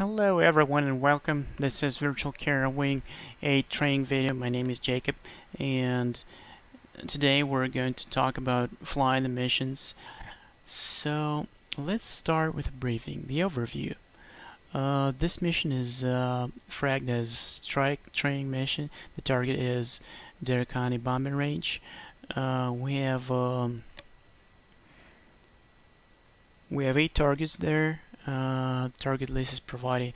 Hello everyone and welcome. This is Virtual Care Wing, a training video. My name is Jacob and today we're going to talk about flying the missions. So let's start with a briefing, the overview. This mission is fragged as Strike Training Mission. The target is Derakani Bombing Range. We have 8 targets there. Target list is provided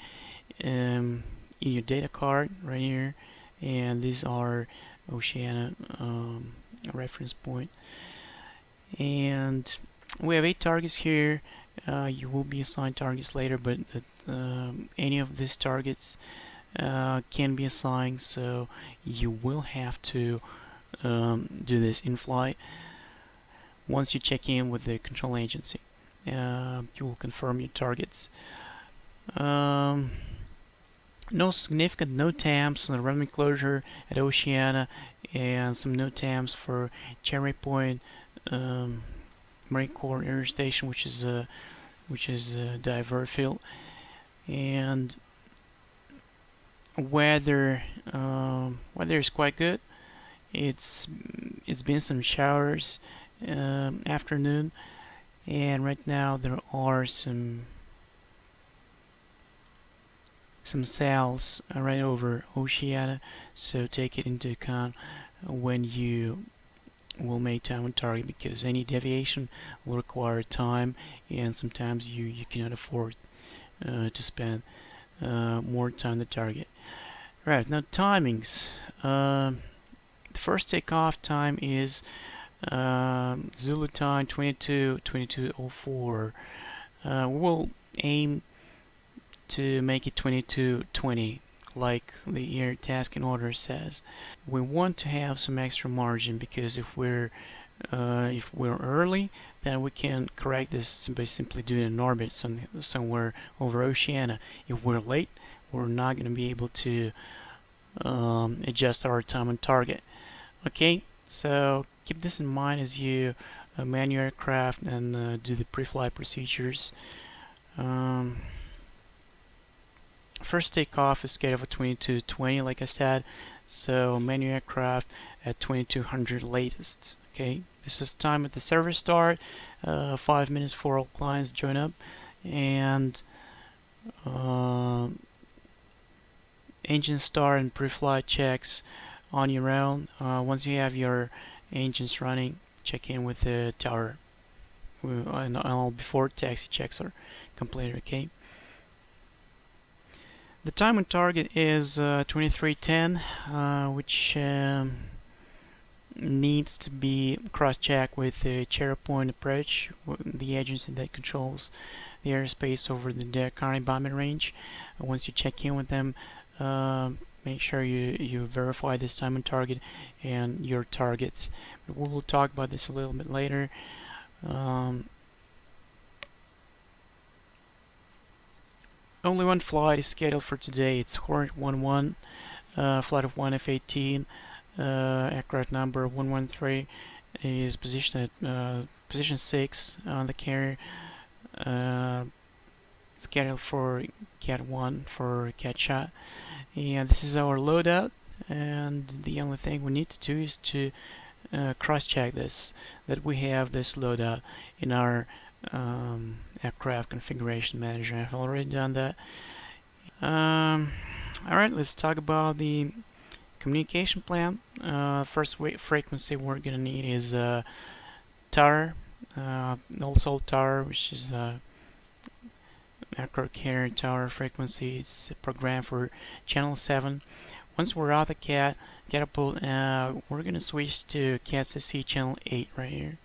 in your data card right here, and these are Oceania reference point. And we have 8 targets here. You will be assigned targets later, but any of these targets can be assigned, so you will have to do this in flight once you check in with the control agency. You will confirm your targets. No significant NOTAMs on the runway closure at Oceania, and some NOTAMs for Cherry Point Marine Corps Air Station, which is a divert field. And weather is quite good. It's been some showers afternoon. And right now there are some sails right over Oceania, so take it into account when you will make time on target, because any deviation will require time, and sometimes you cannot afford to spend more time on the target. Right, now timings. The first takeoff time is Zulu time 22:04. We'll aim to make it 22:20, like the air task and order says. We want to have some extra margin, because if we're early, then we can correct this by simply doing an orbit somewhere over Oceania. If we're late, we're not going to be able to adjust our time on target. Okay, so keep this in mind as you man your aircraft and do the pre-flight procedures. First takeoff is scheduled for 22:20, like I said, so man your aircraft at 2200 latest. Okay, this is time at the service start, 5 minutes for all clients join up, and engine start and pre-flight checks on your own. Once you have your engines running, check in with the tower, and all before taxi checks are completed. Okay. The time on target is 23:10, which needs to be cross-checked with the Cherry Point approach, the agency that controls the airspace over the Derakani bombing range. Once you check in with them, make sure you verify this time on target and your targets. But we will talk about this a little bit later. Only one flight is scheduled for today. It's Hornet 11, flight of 1 F-18, aircraft number 113, is positioned at position 6 on the carrier, scheduled for Cat 1 for Cat shot. And this is our loadout, and the only thing we need to do is to cross-check this, that we have this loadout in our aircraft configuration manager. I've already done that. Alright, let's talk about the communication plan. First frequency we're gonna need is tower, also tower, which is aircraft carrier tower frequency. It's programmed for channel 7. Once we're out the catapult, we're gonna switch to CAT-CC channel 8 right here.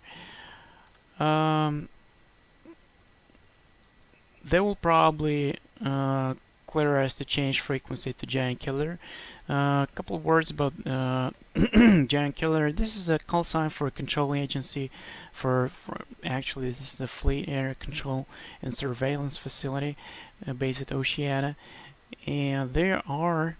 They will probably clear us to change frequency to Giant Killer. A couple of words about Giant Killer. This is a call sign for a control agency actually this is a fleet air control and surveillance facility based at Oceania, and there are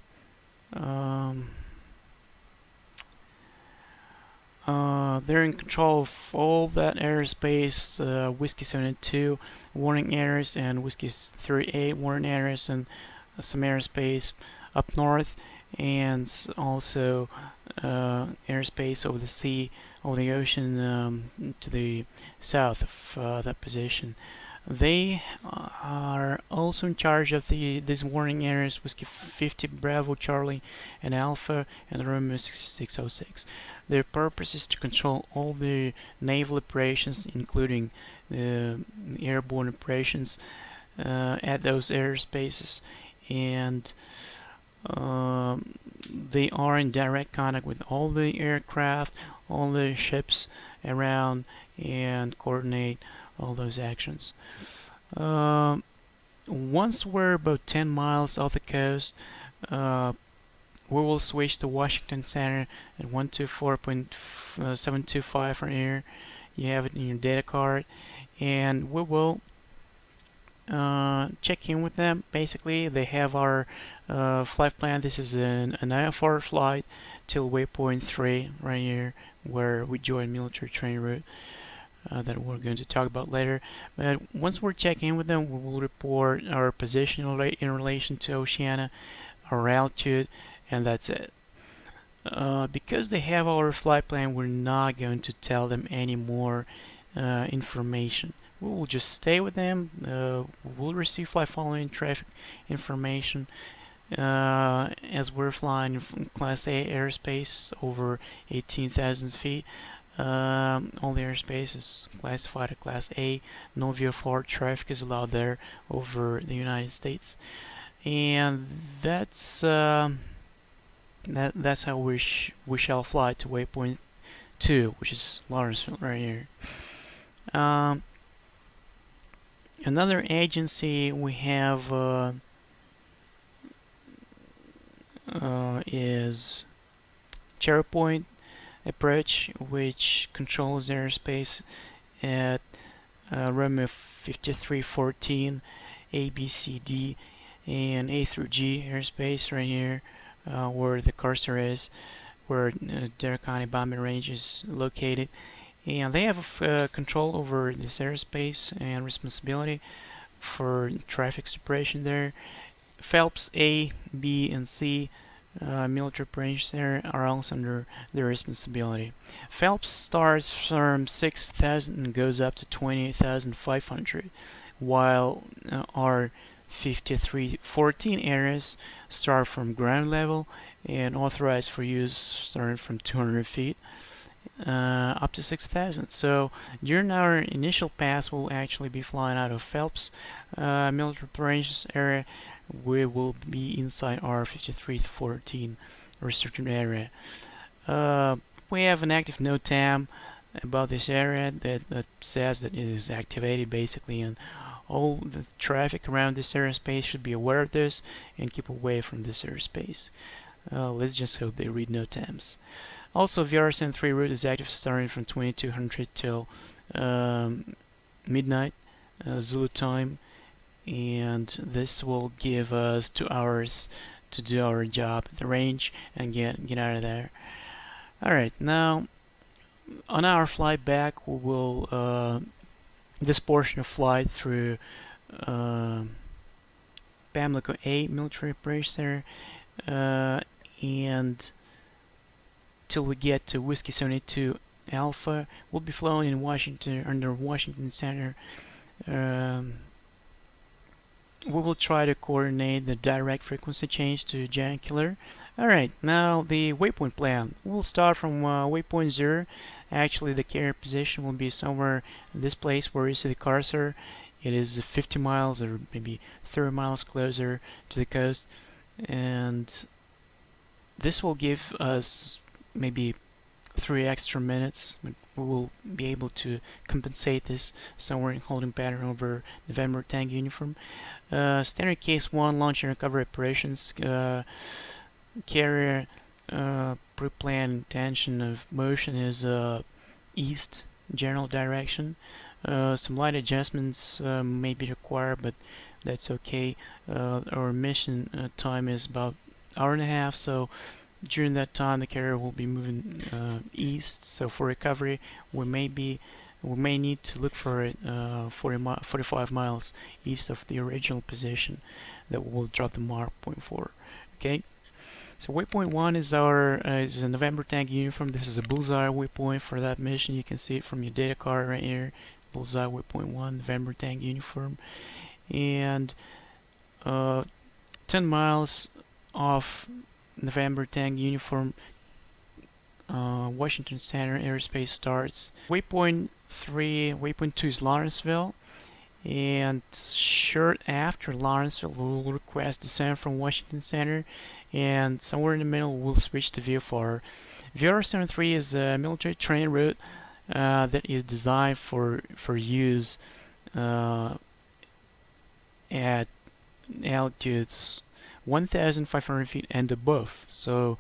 they're in control of all that airspace, Whiskey 72 warning areas and Whiskey 38 warning areas, and some airspace up north, and also airspace over the sea, over the ocean, to the south of that position. They are also in charge of these warning areas, Whiskey 50 Bravo Charlie and Alpha, and Romeo 606. Their purpose is to control all the naval operations, including airborne operations at those airspaces, and they are in direct contact with all the aircraft, all the ships around, and coordinate all those actions. Once we're about 10 miles off the coast, we will switch to Washington Center at 124.725 right here. You have it in your data card, and we will check in with them. Basically, they have our flight plan. This is an IFR flight till waypoint 3 right here, where we join military training route. That we're going to talk about later. But once we're checking in with them, we will report our position in relation to Oceania, our altitude, and that's it. Because they have our flight plan, we're not going to tell them any more information. We will just stay with them. We'll receive flight following traffic information as we're flying in Class A airspace over 18,000 feet. All the airspace is classified as Class A. No VFR traffic is allowed there over the United States, and that's that's how we shall fly to waypoint 2, which is Lawrenceville right here. Another agency we have is Cherry Point Approach, which controls airspace at Romeo 5314, A, B, C, D, and A through G airspace right here, where the cursor is, where Dare County bombing range is located. And they have control over this airspace and responsibility for traffic separation there. Phelps A, B, and C military operations there are also under their responsibility. Phelps starts from 6,000 and goes up to 28,500, while our 5314 areas start from ground level and authorized for use starting from 200 feet up to 6,000. So during our initial pass, we'll actually be flying out of Phelps military operations area. We will be inside our 5314 restricted area. We have an active NOTAM about this area that says that it is activated basically, and all the traffic around this airspace should be aware of this and keep away from this airspace. Let's just hope they read NOTAMs. Also, VRSN3 route is active starting from 2200 till midnight Zulu time, and this will give us 2 hours to do our job at the range and get out of there. Alright, now on our flight back, we will this portion of flight through Pamlico A military operations center, and till we get to Whiskey 72 Alpha. We'll be flying in Washington, under Washington Center. We will try to coordinate the direct frequency change to Giant Killer. Alright, now the waypoint plan. We'll start from waypoint 0. Actually, the carrier position will be somewhere in this place where you see the cursor. It is 50 miles or maybe 30 miles closer to the coast, and this will give us maybe 3 extra minutes. We will be able to compensate this somewhere in holding pattern over November tank uniform. Standard case 1 launch and recovery operations. Carrier pre-planned intention of motion is east general direction. Some light adjustments may be required, but that's okay. Our mission time is about 1.5 hours, so During that time, the carrier will be moving east. So for recovery, we may need to look for it 45 miles east of the original position that will drop the mark point 4. Okay. So waypoint 1 is is a November tank uniform. This is a bullseye waypoint for that mission. You can see it from your data card right here. Bullseye waypoint 1, November tank uniform. And 10 miles off November tank uniform, Washington Center airspace starts. Waypoint 2 is Lawrenceville. And short after Lawrenceville, we'll request descent from Washington Center, and somewhere in the middle we'll switch to VFR. VFR 73 is a military training route that is designed for use at altitudes 1,500 feet and above. So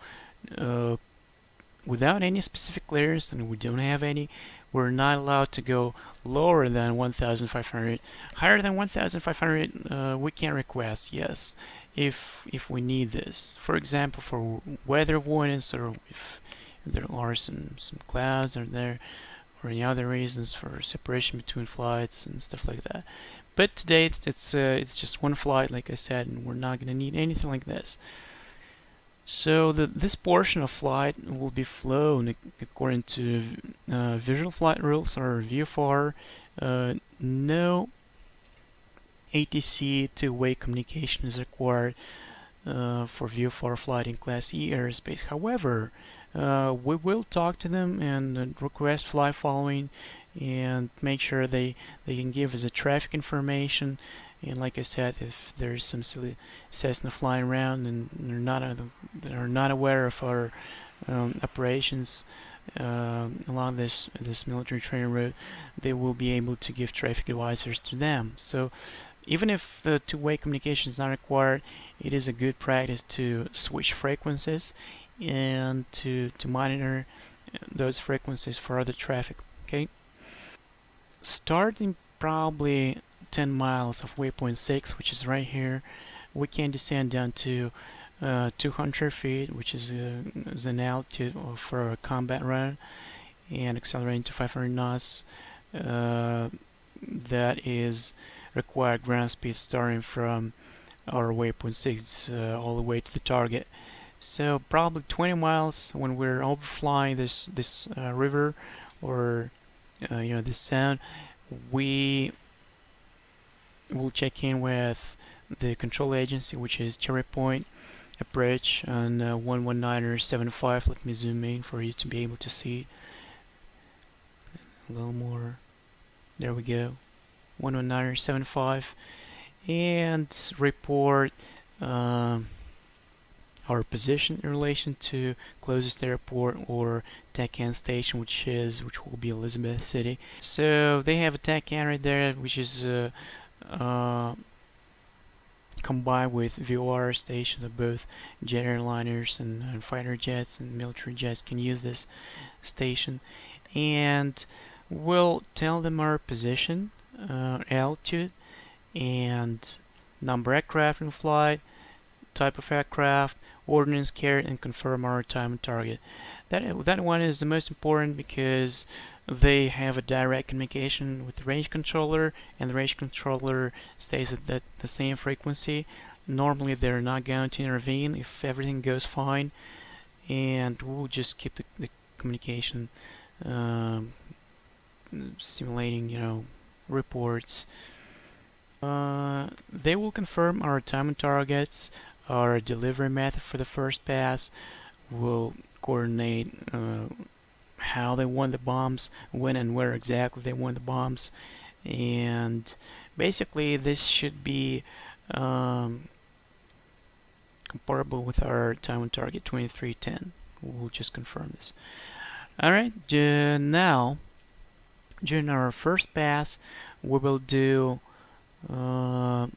without any specific clearance, and we don't have any, we're not allowed to go lower than 1,500. Higher than 1,500 we can request, yes, if we need this. For example, for weather avoidance, or if there are some clouds are there, or any other reasons for separation between flights and stuff like that. But today it's just one flight, like I said, and we're not going to need anything like this. So this portion of flight will be flown according to visual flight rules, or VFR. No ATC two-way communication is required for VFR flight in Class E airspace. However, we will talk to them and request flight following and make sure they can give us the traffic information. And like I said, if there's some silly Cessna flying around and they're not aware of our operations along this military training route, they will be able to give traffic advisors to them. So even if the two-way communication is not required, it is a good practice to switch frequencies and to monitor those frequencies for other traffic. Okay, starting probably 10 miles of waypoint 6, which is right here, we can descend down to 200 feet, which is an altitude for a combat run, and accelerating to 500 knots. That is required ground speed starting from our waypoint 6 all the way to the target. So probably 20 miles when we're overflying this river, or this sound, we will check in with the control agency, which is Cherry Point approach on 119.75. Let me zoom in for you to be able to see a little more. There we go, 119.75, and report our position in relation to closest airport or TACAN station, which will be Elizabeth City. So they have a TACAN right there, which is combined with VOR stations of both jet airliners and fighter jets and military jets can use this station, and we'll tell them our position, altitude, and number of aircraft in flight, type of aircraft, ordnance carried, and confirm our time and target. That one is the most important because they have a direct communication with the range controller, and the range controller stays at the same frequency. Normally they're not going to intervene if everything goes fine, and we'll just keep the communication simulating reports. They will confirm our time and targets, our delivery method for the first pass. We'll coordinate how they want the bombs, when and where exactly they want the bombs, and basically this should be comparable with our time on target 2310. We'll just confirm this. Alright, now during our first pass we will do a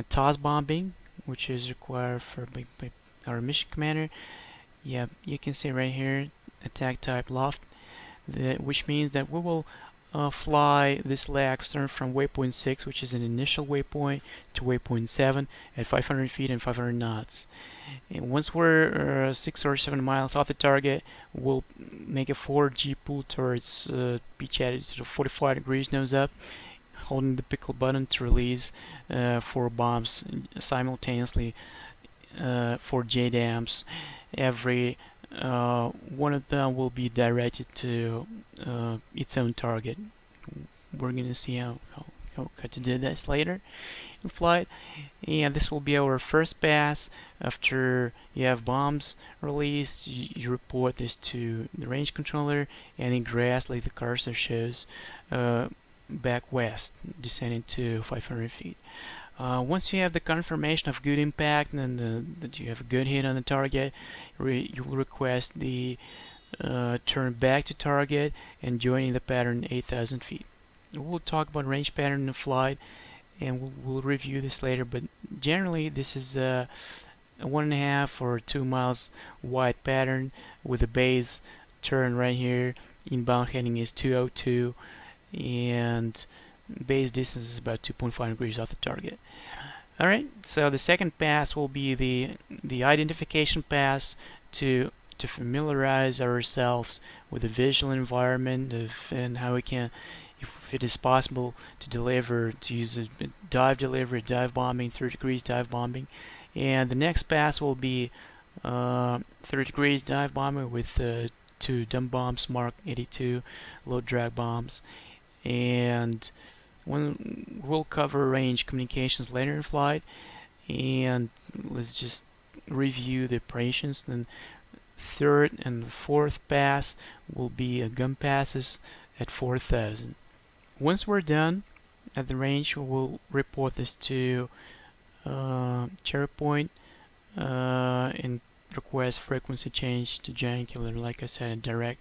toss bombing, which is required by our mission commander. Yeah, you can see right here, attack type loft, which means that we will fly this lag starting from waypoint 6, which is an initial waypoint, to waypoint 7 at 500 feet and 500 knots. And once we're 6 or 7 miles off the target, we'll make a 4G pull towards pitch attitude of 45 degrees nose up, holding the pickle button to release 4 bombs simultaneously, 4 JDAMs. Every one of them will be directed to its own target. We're going to see how to do this later in flight. And this will be our first pass. After you have bombs released, you report this to the range controller, and ingress, like the cursor shows, back west, descending to 500 feet. Once you have the confirmation of good impact and that you have a good hit on the target, you will request the turn back to target and joining the pattern 8,000 feet. We'll talk about range pattern in the flight, and we'll review this later, but generally this is a 1.5 or 2 miles wide pattern with a base turn right here. Inbound heading is 202, and base distance is about 2.5 degrees off the target. Alright, so the second pass will be the identification pass to familiarize ourselves with the visual environment and how we can, if it is possible, to use a dive delivery, dive bombing, 30 degrees dive bombing. And the next pass will be 30 degrees dive bombing with 2 dumb bombs, Mark 82 low drag bombs. And we'll cover range communications later in flight, and let's just review the operations. Then third and fourth pass will be gun passes at 4,000. Once we're done at the range, we'll report this to Cherry Point and request frequency change to Giant Killer. Like I said, direct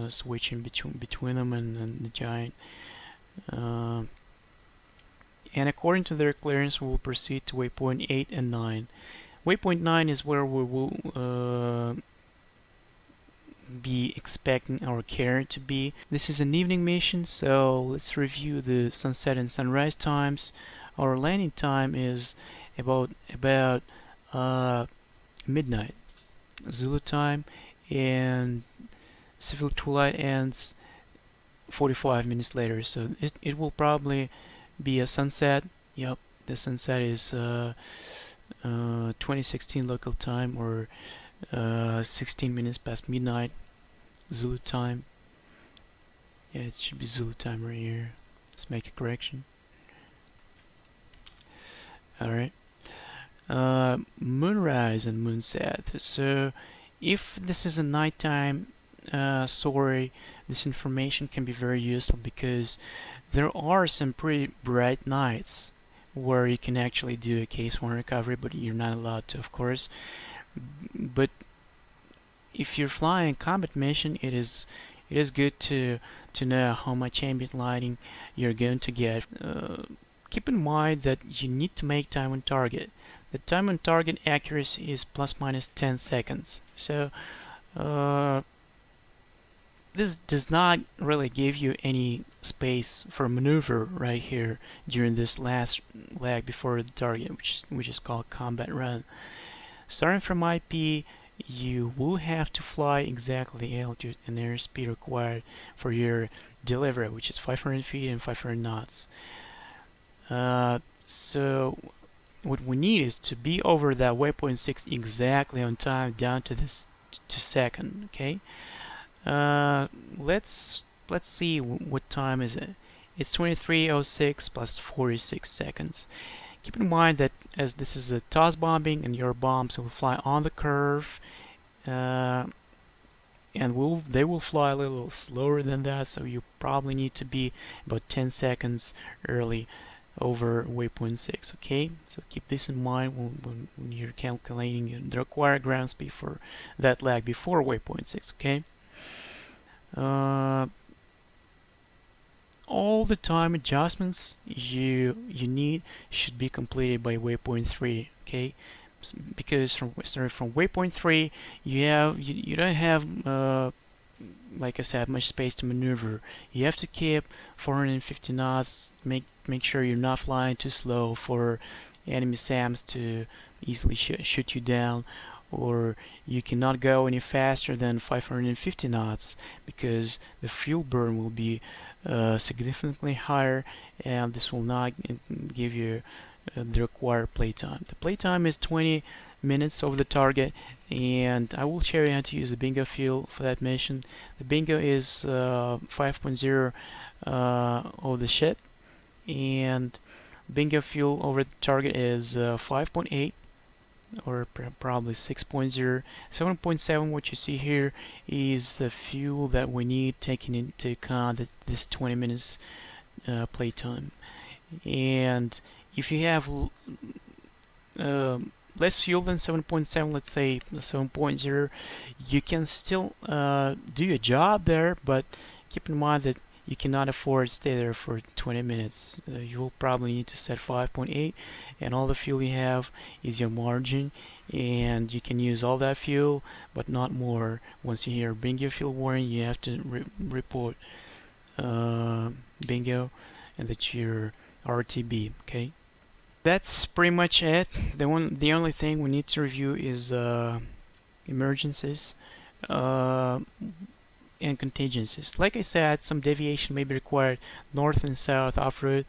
switching between them and the Giant. And according to their clearance, we'll proceed to waypoint 8 and 9. Waypoint 9 is where we will be expecting our carrier to be. This is an evening mission, so let's review the sunset and sunrise times. Our landing time is about midnight Zulu time, and civil twilight ends 45 minutes later, so it will probably be a sunset. Yep, the sunset is 2016 local time, or 16 minutes past midnight Zulu time. Yeah, it should be Zulu time right here. Let's make a correction. Alright. Moonrise and moonset. So if this is a nighttime story, this information can be very useful because there are some pretty bright nights where you can actually do a case 1 recovery, but you're not allowed to, of course. But if you're flying a combat mission, it is good to know how much ambient lighting you're going to get. Keep in mind that you need to make time on target. The time on target accuracy is ± 10 seconds. So this does not really give you any space for maneuver right here during this last leg before the target, which is called combat run. Starting from IP, you will have to fly exactly the altitude and airspeed required for your delivery, which is 500 feet and 500 knots. So what we need is to be over that waypoint 6 exactly on time, down to this second. Okay. Let's see what time is it. It's 23:06 plus 46 seconds. Keep in mind that as this is a toss bombing and your bombs will fly on the curve, and they will fly a little slower than that, so you probably need to be about 10 seconds early over waypoint 6. Okay, so keep this in mind when you're calculating the required ground speed for that lag before waypoint 6. Okay. All the time adjustments you need should be completed by waypoint 3. Okay, because starting from waypoint 3, you don't have like I said, much space to maneuver. You have to keep 450 knots. Make sure you're not flying too slow for enemy SAMs to easily shoot you down, or you cannot go any faster than 550 knots because the fuel burn will be significantly higher, and this will not give you the required playtime. The playtime is 20 minutes over the target, and I will show you how to use the bingo fuel for that mission. The bingo is 5.0 of the ship, and bingo fuel over the target is 5.8 or probably 6.0. 7.7, what you see here, is the fuel that we need, taking into account this 20 minutes playtime. And if you have less fuel than 7.7, let's say 7.0, you can still do a job there, but keep in mind that you cannot afford to stay there for 20 minutes. You will probably need to set 5.8, and all the fuel you have is your margin, and you can use all that fuel, but not more. Once you hear bingo fuel warning, you have to report bingo and that you're RTB. Okay, that's pretty much it. The only thing we need to review is emergencies and contingencies. Like I said, some deviation may be required north and south off-road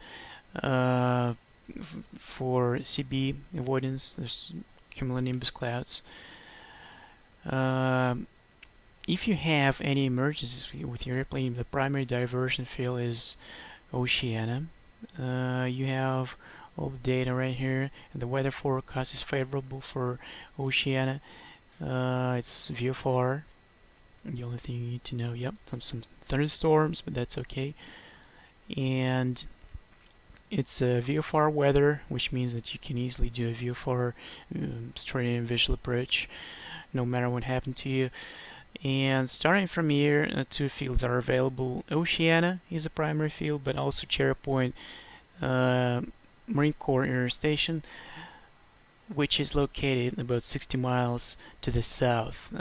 for CB avoidance. There's cumulonimbus clouds. If you have any emergencies with your airplane, the primary diversion field is Oceania. You have all the data right here, and the weather forecast is favorable for Oceania. It's VFR. The only thing you need to know, yep, some thunderstorms, but that's okay. And it's a VFR weather, which means that you can easily do a VFR straight in visual approach, no matter what happened to you. And starting from here, two fields are available. Oceania is a primary field, but also Cherry Point Marine Corps Air Station, which is located about 60 miles to the south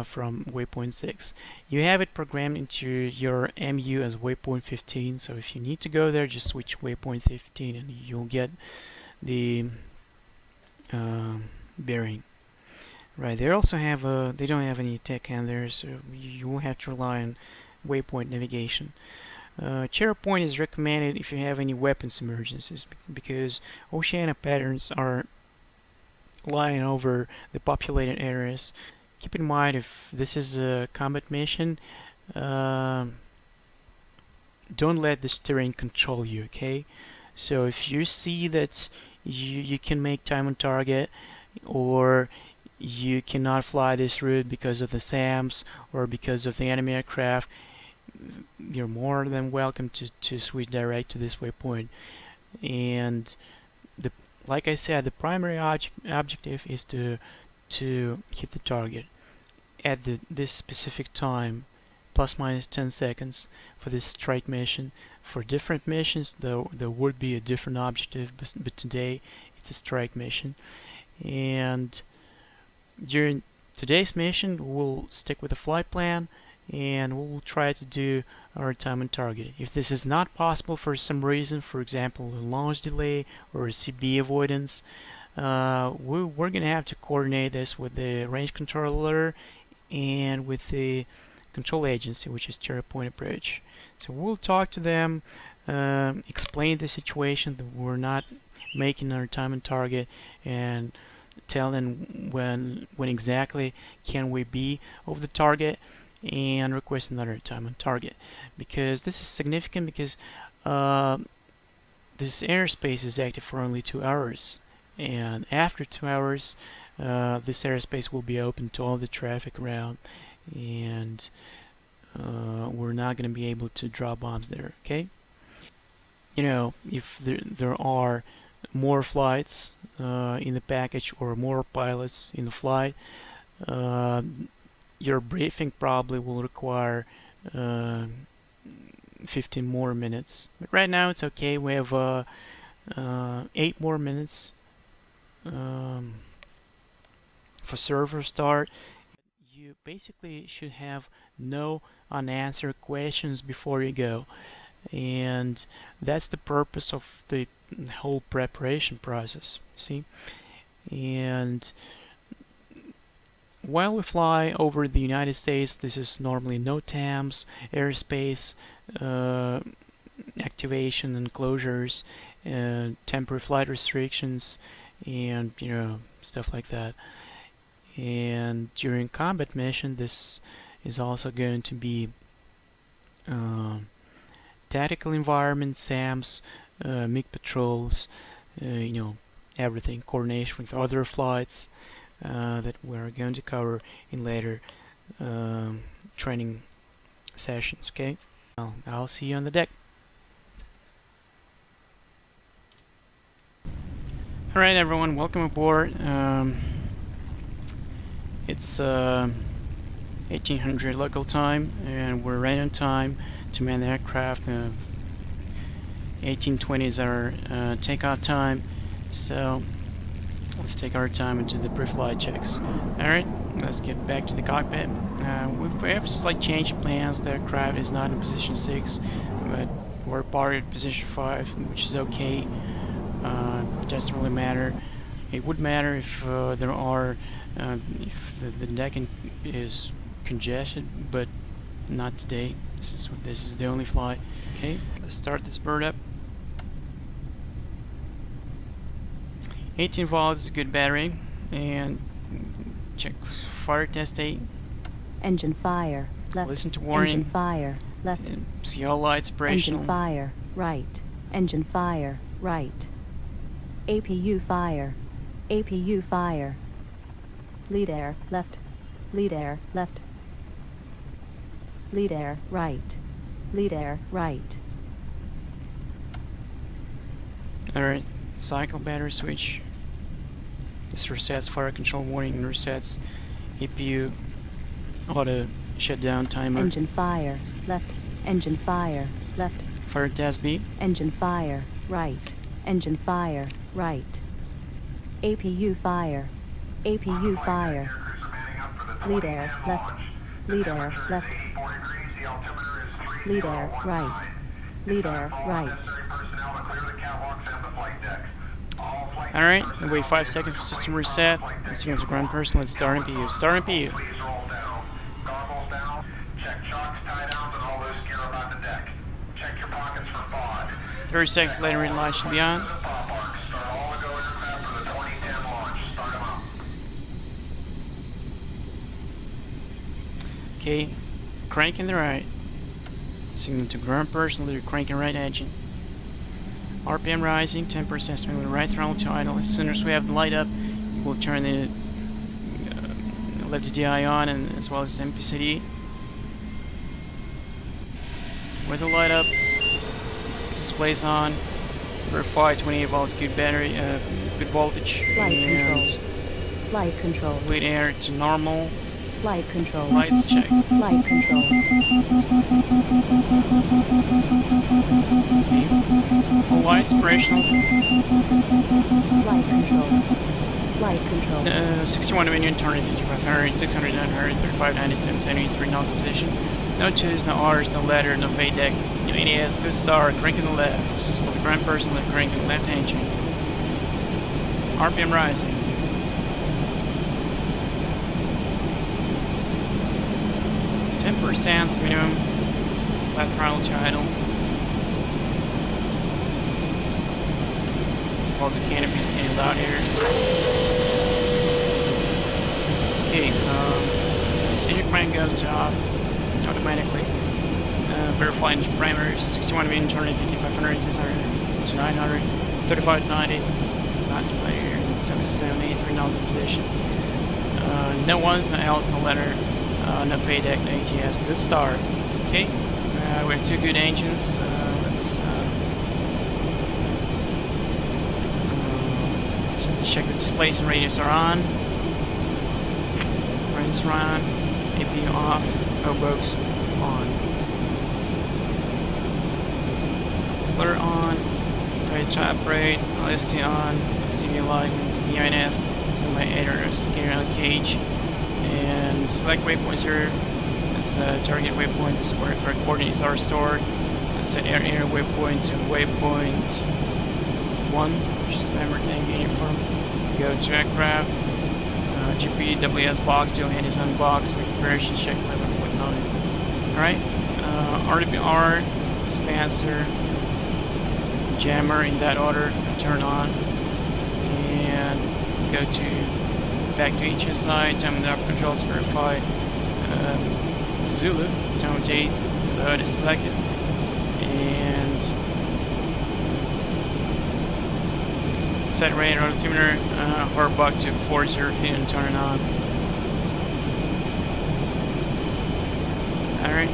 from waypoint 6. You have it programmed into your MU as waypoint 15, so if you need to go there, just switch waypoint 15 and you'll get the bearing. Right, they also have they don't have any tech on there, so you won't have to rely on waypoint navigation. Cherry Point is recommended if you have any weapons emergencies, because Oceania patterns are lying over the populated areas. Keep in mind, if this is a combat mission, don't let the steering control you, okay? So if you see that you can make time on target, or you cannot fly this route because of the SAMs or because of the enemy aircraft, you're more than welcome to switch direct to this waypoint. And like I said, the primary objective is to hit the target at this specific time, plus minus 10 seconds for this strike mission. For different missions, there would be a different objective, but today it's a strike mission. And during today's mission, we'll stick with the flight plan, and we'll try to do our time on target. If this is not possible for some reason, for example a launch delay or a CB avoidance, we're going to have to coordinate this with the range controller and with the control agency, which is Cherry Point Approach. So we'll talk to them, explain the situation that we're not making our time on target, and tell them when exactly can we be over the target, and request another time on target. Because this is significant, because this airspace is active for only 2 hours, and after 2 hours this airspace will be open to all the traffic around, and we're not going to be able to drop bombs there, okay? You know, if there are more flights in the package or more pilots in the flight, your briefing probably will require 15 more minutes. But right now it's okay. We have 8 more minutes for server start. you basically should have no unanswered questions before you go. And that's the purpose of the whole preparation process, see? And while we fly over the United States, this is normally no TAMs, airspace, activation and closures, temporary flight restrictions, and stuff like that. And during combat mission, this is also going to be tactical environment, SAMs, MiG patrols, everything, coordination with other flights that we're going to cover in later training sessions. Okay, I'll see you on the deck. Alright everyone, welcome aboard. It's 1800 local time, and we're right on time to man the aircraft. 1820 is our takeoff time, so let's take our time and do the pre-flight checks. Alright, let's get back to the cockpit. We have a slight change in plans. The aircraft is not in position 6, but we're parked at position 5, which is okay. Doesn't really matter. It would matter if there are if the deck is congested, but not today. This is the only flight. Okay, let's start this bird up. 18 volts is a good battery, and check fire test 8. Engine fire left. Listen to warning. Engine fire left. And see all lights operational. Engine fire right. Engine fire right. APU fire. APU fire. Lead air left. Lead air left. Lead air right. Lead air right. Alright, cycle battery switch. This resets fire control warning and resets APU auto shutdown timer. Engine fire left. Engine fire left. Fire test B. Engine fire right. Engine fire right. APU fire. APU fire. Lead air left. Lead air left. Lead air right. Lead air right. Alright, wait 5 seconds for system reset. And signals to ground person. Let's start MPU. Start MPU. 30 seconds later, green light should be on. Okay, cranking the right. Signal to ground person, leader cranking right engine. RPM rising, 10% swing with right throttle to idle. As soon as we have the light up, we'll turn the left DI on, and as well as MPCD. With the light up, display's on. Verify 28 volts, good battery, good voltage. Flight controls. Flight controls. Lead air to normal. Flight controls. Lights check. Flight controls. Okay. All lights operational. Flight controls. Flight controls. 61 million, 25500, 600, 900, 35, 97, 73 knots position. No twos, no R's, no ladder, no fade deck. No ADS, good start, cranking the left. With the ground person, left cranking left engine. RPM rising. %, minimum. Left throttle to idle. As well as the canopy is getting loud here. Okay, engine crank goes to off automatically. Verify engine parameters 61 million, 250, 500, 600 to 900, 35 90. That's play here. 77, 83 knots in position. No ones, no L's, no letter. No fade deck, no ATS, good start. Okay, we have 2 good engines. Let's check the displays and radios are on. Radios are on. APU off. Oboes on. Blur on. Right top braid. LST on. CV alignment. EINS. Semi-editors. Gear on cage. and select waypoint 0 as target waypoints where correct coordinates are stored. And set area waypoint to waypoint 1, which is the member tank uniform. Go to aircraft, GPWS box, do hand-design box, make preparations, check level, whatnot. Alright, RWR, dispenser, jammer in that order, turn on, and go to back to HSI, time and half controls, verify Zulu, time 8, the HUD is selected, and set radar altimeter, hard buck to 40 feet and turn it on. Alright,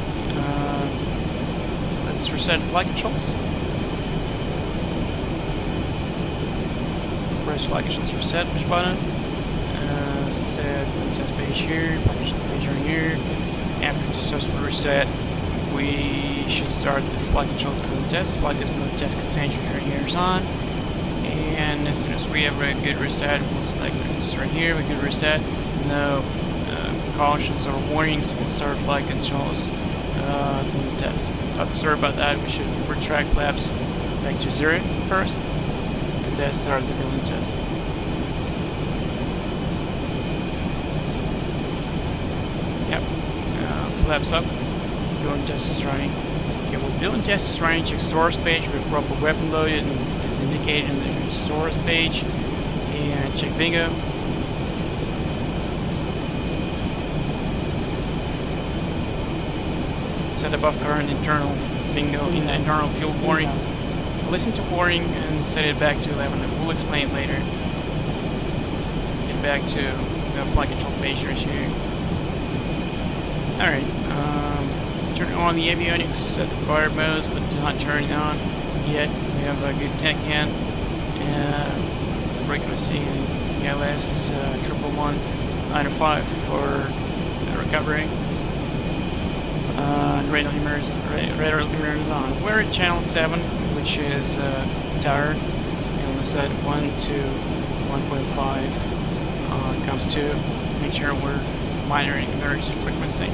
let's reset flight controls. Press flight controls reset, push button. Set test page here, flight controls page right here. After successful reset, we should start the flight controls remote test. Flight remote test essential right here is on. And as soon as we have a good reset, we'll select this right here. We can reset. No cautions or warnings. We'll start flight controls test. Sorry about that. We should retract flaps back to 0 first, and then start the balloon test. Yep. Flaps up. Balloon test is running. Okay, well, balloon test is running. Check storage page with proper weapon loaded and is indicated in the storage page. And check bingo. Set above current internal bingo in the internal fuel warning. Listen to warning and set it back to 11. We'll explain later. Get back to the flight control page right here. Alright, turn on the avionics, set the fire modes, but not turning on yet. We have a good tech hand. Frequency and ELS is 11195 for recovery. Radar limiter is on. We're at channel 7, which is tower, and we set 1 to 1.5 comes to make sure we're monitoring emergency frequency.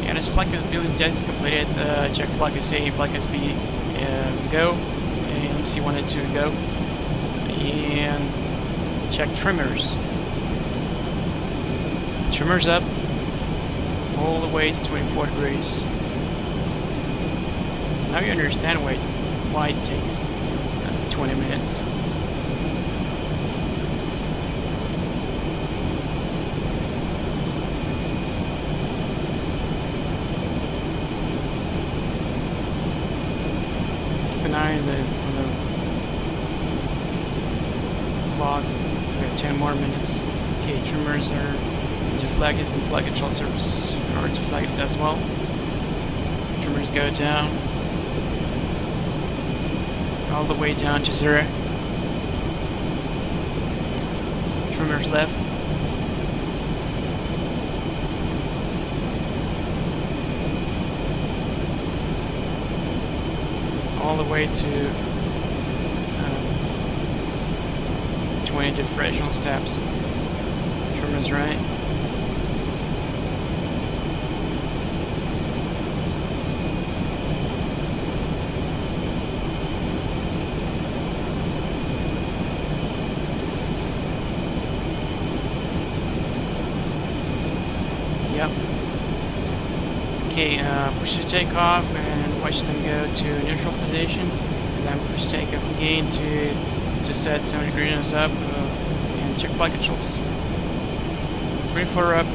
And as flight building test is completed, check flight SA, flight SB, go, and MC1 and 2 go, and check trimmers. Trimmers up all the way to 24 degrees. Now you understand why it takes 20 minutes. Keep an eye on the clock. We have 10 more minutes. Okay, trimmers are deflagged and flight control services are deflagged as well. Trimmers go down all the way down to 0. Trimmers left. All the way to 20 differential steps. Trimmers right. Yep. Okay, push to take off and watch them go to neutral position, and then push takeoff again to set 70 degrees up and check flight controls. 24 up,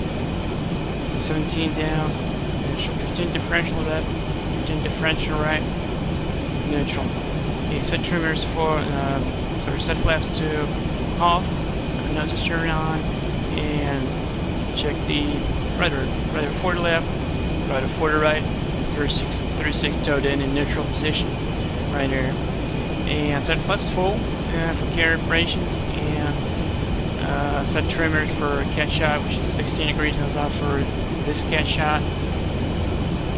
17 down, neutral, 15 differential left, 15 differential right, neutral. Okay, set trimmers for, set flaps to off, nose turn on, and check the rudder 4 to left, rudder 4 to right, 36 towed in neutral position, right here. And set flaps full for carrier operations, and set trimmers for catch shot, which is 16 degrees nose out for this catch shot,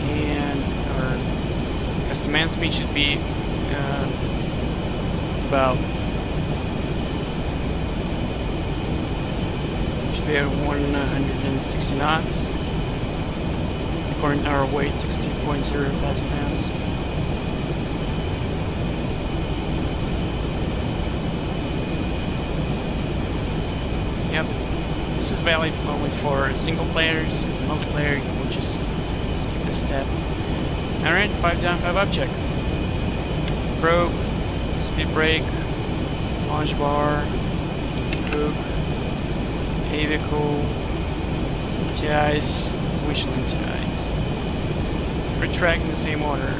and our custom man speed should be about 160 knots. According to our weight, 60.0 thousand pounds. Yep, this is valid only for single players. Multiplayer, we'll just skip this step. Alright, 5 down, 5 up check. Probe, speed brake, launch bar, hook, vehicle, TIs, Michelin TIs. Retract in the same order.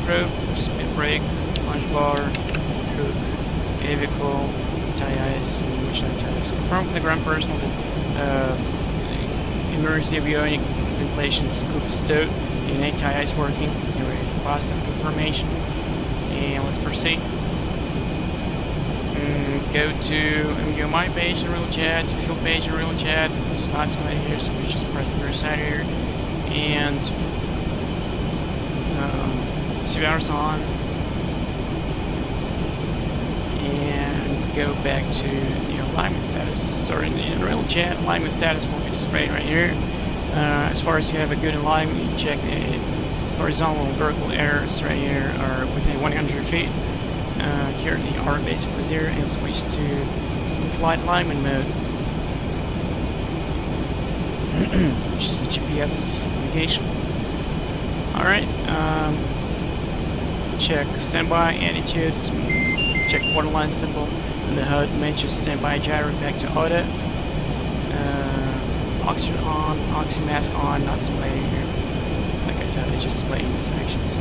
Probe, speed brake, launch bar, hook, vehicle, TIs, and Michelin TIs. Confirm from the ground personnel that emergency avionic ventilation scoop is stowed and 8 TIs working. Anyway, positive confirmation. And let's proceed. Go to MGO My page in RealJet, to Fuel page in RealJet. This is not somebody here, so we just press the reset here. And CBR's on. And go back to the alignment status. Sorry, in RealJet, alignment status will be displayed right here. As far as you have a good alignment, you check the horizontal and vertical errors right here are within 100 feet. Here the R basically 0, and switch to flight alignment mode, which is a GPS assisted navigation. Alright, check standby attitude, check waterline symbol, and the HUD mentions standby gyro back to auto. Oxygen on, oxygen mask on, not simulated here. Like I said, it's just displaying the sections.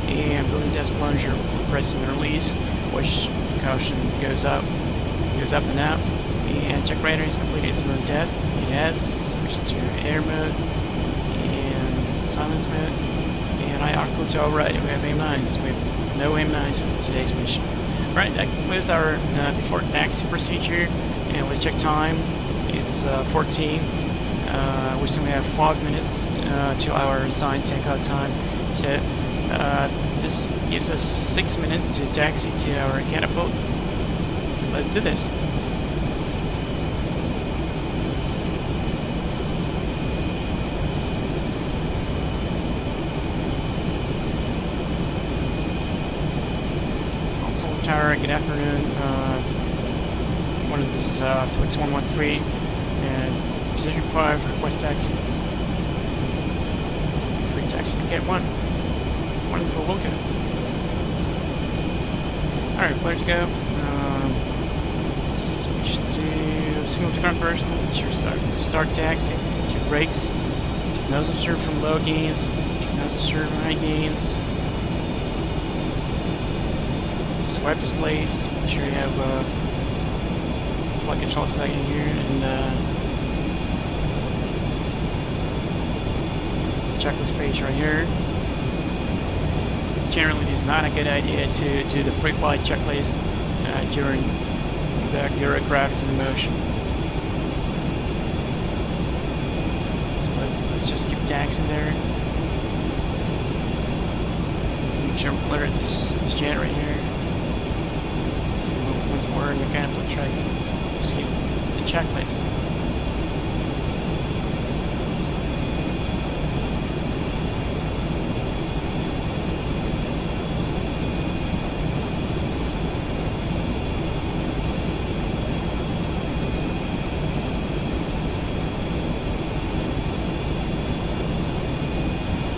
And building test plunger, press and release, which caution goes up and up. And check radar is completed its mode test. It has. Switch to air mode and silence mode. And IR to our right, we have aim 9s. We have no aim 9s for today's mission. Right, that concludes our before taxi procedure. And let's check time. It's 14. We still have 5 minutes to our assigned takeout time. So this gives us 6 minutes to taxi to our catapult. Let's do this. Also, Tower, good afternoon. One of this Felix 113 and Position 5, request taxi. Free taxi to get one. Wonderful, we'll go. Alright, clear to go. Switch to signal to ground person. It's your start taxi. Check brakes. Nose observe from low gains. Nose observe from high gains. Swipe displays. Make sure you have flight control selected here, and checklist page right here. Generally, it is not a good idea to do the pre-flight checklist during your aircraft is in motion. So let's just keep taxiing there. Make sure we clear this jet right here. Once more in the mechanical track, just keep the checklist.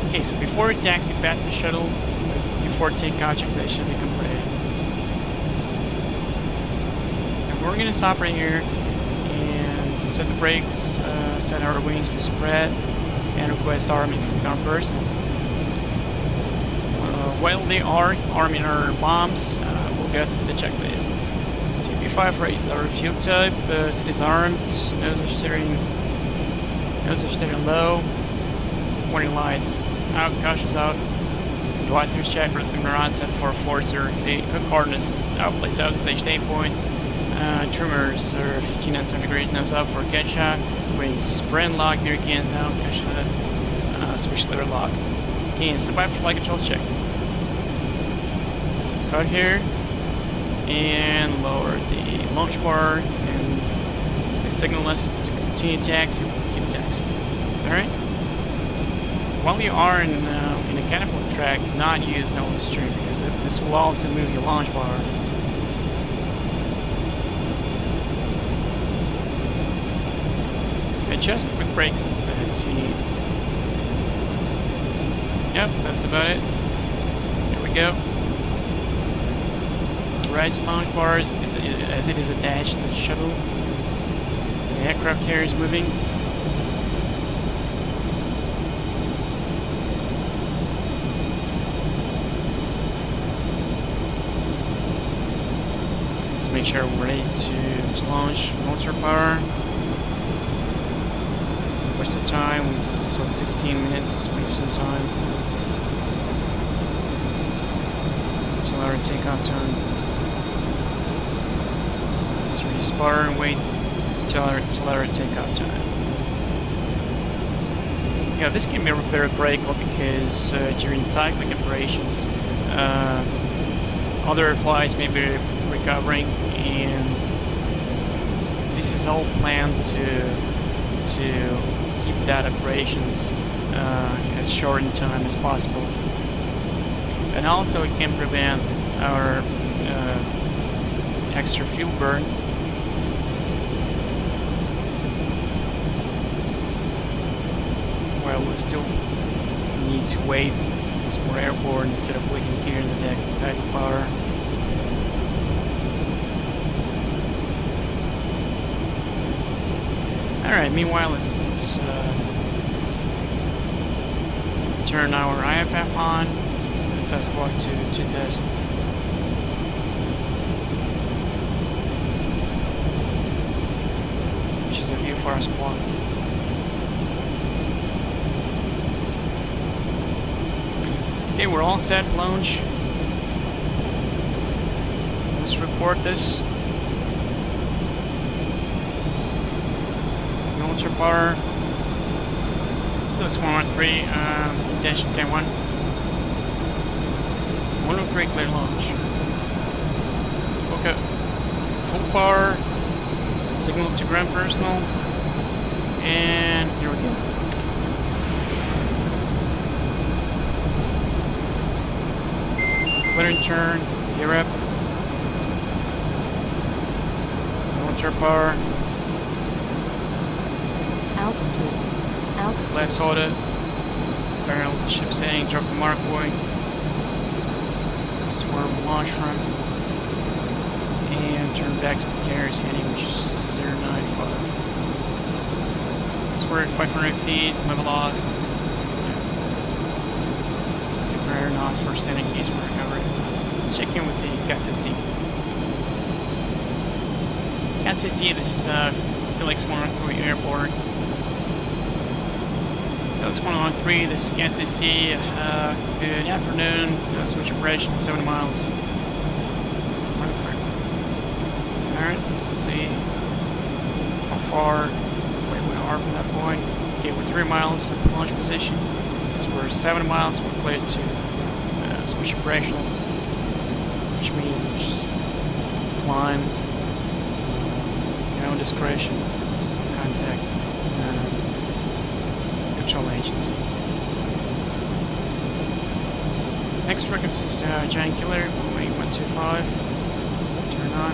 Okay, so before we taxi past the shuttle, before takeoff, checklist should be completed. And we're going to stop right here and set the brakes, set our wings to spread, and request arming from ground personnel. While they are arming our bombs, we'll go through the checklist. GP5 rate is our fuel type, it is armed, nose of steering low, warning lights out, cautions out, devices check, rhythm around set for 40 feet, hook hardness out, place out, stage 8 points, trimmers are 15 and 7 degrees, nose up for catch shot, wings spread lock, near cans down, catch shot, switch lever lock. Okay, step by for flight controls check. Cut here, and lower the launch bar, and it's the signal continue taxi, we'll keep taxi. Alright? While you are in a catapult track, do not use nose steering because this will also move your launch bar. Adjust it with brakes instead if you need. Yep, that's about it. Here we go. Rise launch bars as it is attached to the shuttle. The aircraft carrier is moving. Let's make sure we're ready to launch. Motor power. Watch the time. Still 16 minutes. Wait some time. Accelerate takeoff time. Let's reduce power and wait till our takeoff time. Yeah, this can be very critical because during cycling operations, other flights may be recovering, and this is all planned to keep that operations as short in time as possible. And also it can prevent our extra fuel burn. Well, we still need to wait because we're airborne instead of waiting here in the deck power. Alright, meanwhile let's turn our IFF on. Let's squawk to 2000. Which is a view for our squawk. Okay, we're all set for launch. Let's report this. Launcher bar. That's 113. Intention K1. 103 clear launch. Okay. Full power. Signal to ground personal. And here we go. Clear and turn. Gear up. Launcher power. Altitude. Flaps order. Barrel ship setting. Drop the mark point. This is where we'll launch from. And turn back to the carrier's heading, which is 095. So we're at 500 feet, level off. Let's get for aeronauts for standing case for recovery. Let's check in with the CATCC. CATCC, this is Felix 113 Airport. Felix 113, this is CATCC. Good afternoon. Switch operation, 7 miles. Alright, let's see how far away we are from that point. Okay, we're 3 miles at the launch position. So we're 7 miles, we're cleared to switch operational, which means just climb, your own discretion, contact control agency. Next frequency is Giant Killer, 125. Let's turn on.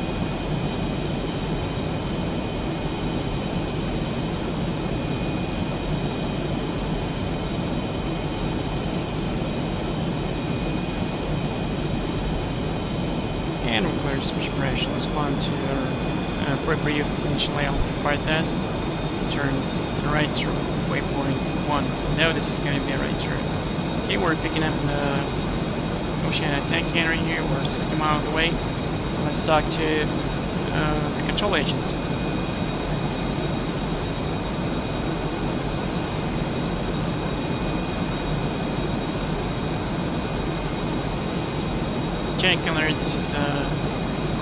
And we're clear to switch operation. Let's climb to our Debrief initial layout 5000. Turn to the right through waypoint 1. No, this is going to be a right turn. Okay, we're picking up the Oceana tank cannery here. We're 60 miles away. Let's talk to the control agency. Giant Killer, this is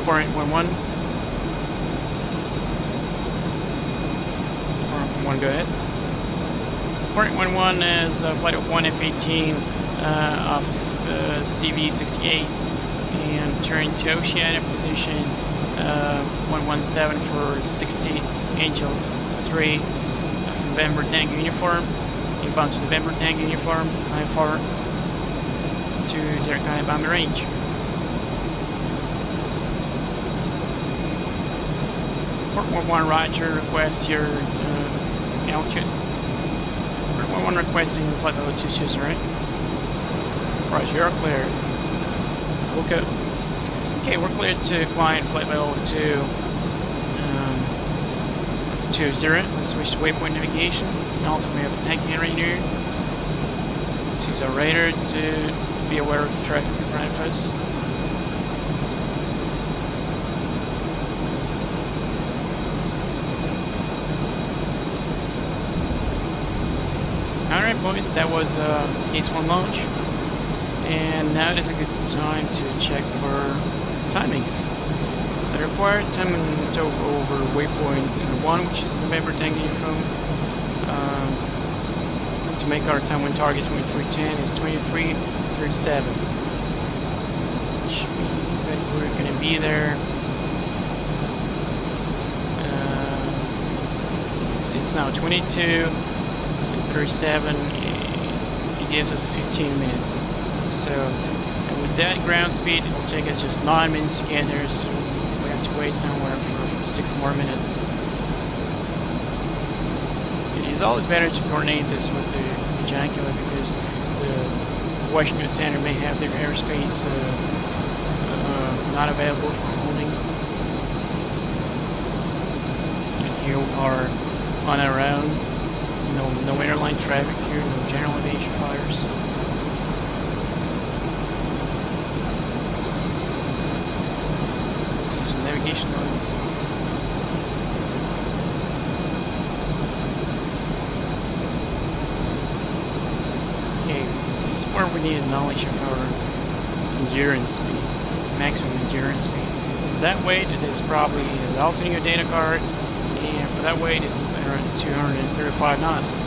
Corinth 11. Corinth 1, go ahead. Corinth 11 is flight of 1 F-18 off CV-68 and turn to Oceania position 117 for 60 Angels 3 of November Tango Uniform, inbound to November Tango Uniform, 94 to Terracotta Bombing Range. Port 11 Roger, request your altitude. Port 11 requesting flight level 220, right? Roger, you're clear. Okay. Okay, we're cleared to climb flight level 20. Let's switch to waypoint navigation. And also we have a tank hand right here. Let's use our radar to be aware of the traffic in front of us. Alright boys, that was Case 1 launch. And now is a good time to check for timings. The required time to over waypoint 1, which is November Tango Uniform, to make our time on target 2310 is 23:37, which means that we're going to be there. It's now 22:37. It gives us 15 minutes. So, and with that ground speed, it will take us just 9 minutes to get there. So we have to wait somewhere for 6 more minutes. It is always better to coordinate this with the Jaguar because the Washington Center may have their airspace not available for holding. And here we are on our own. No airline traffic here, no general aviation flyers. Let's use the navigation nodes. Okay, this is where we need knowledge of our endurance speed, maximum endurance speed. That weight it is probably is also in your data card, and for that weight is around 235 knots.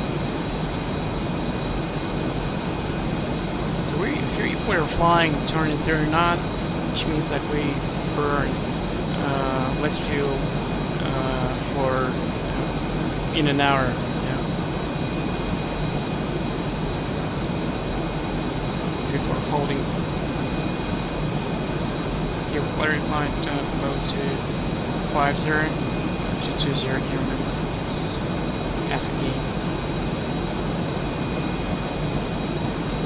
So if we're flying 230 knots, which means that we burn less fuel for in an hour. Before holding. Here we're clearing line mode to 50 to 20. Can't remember. Ask again.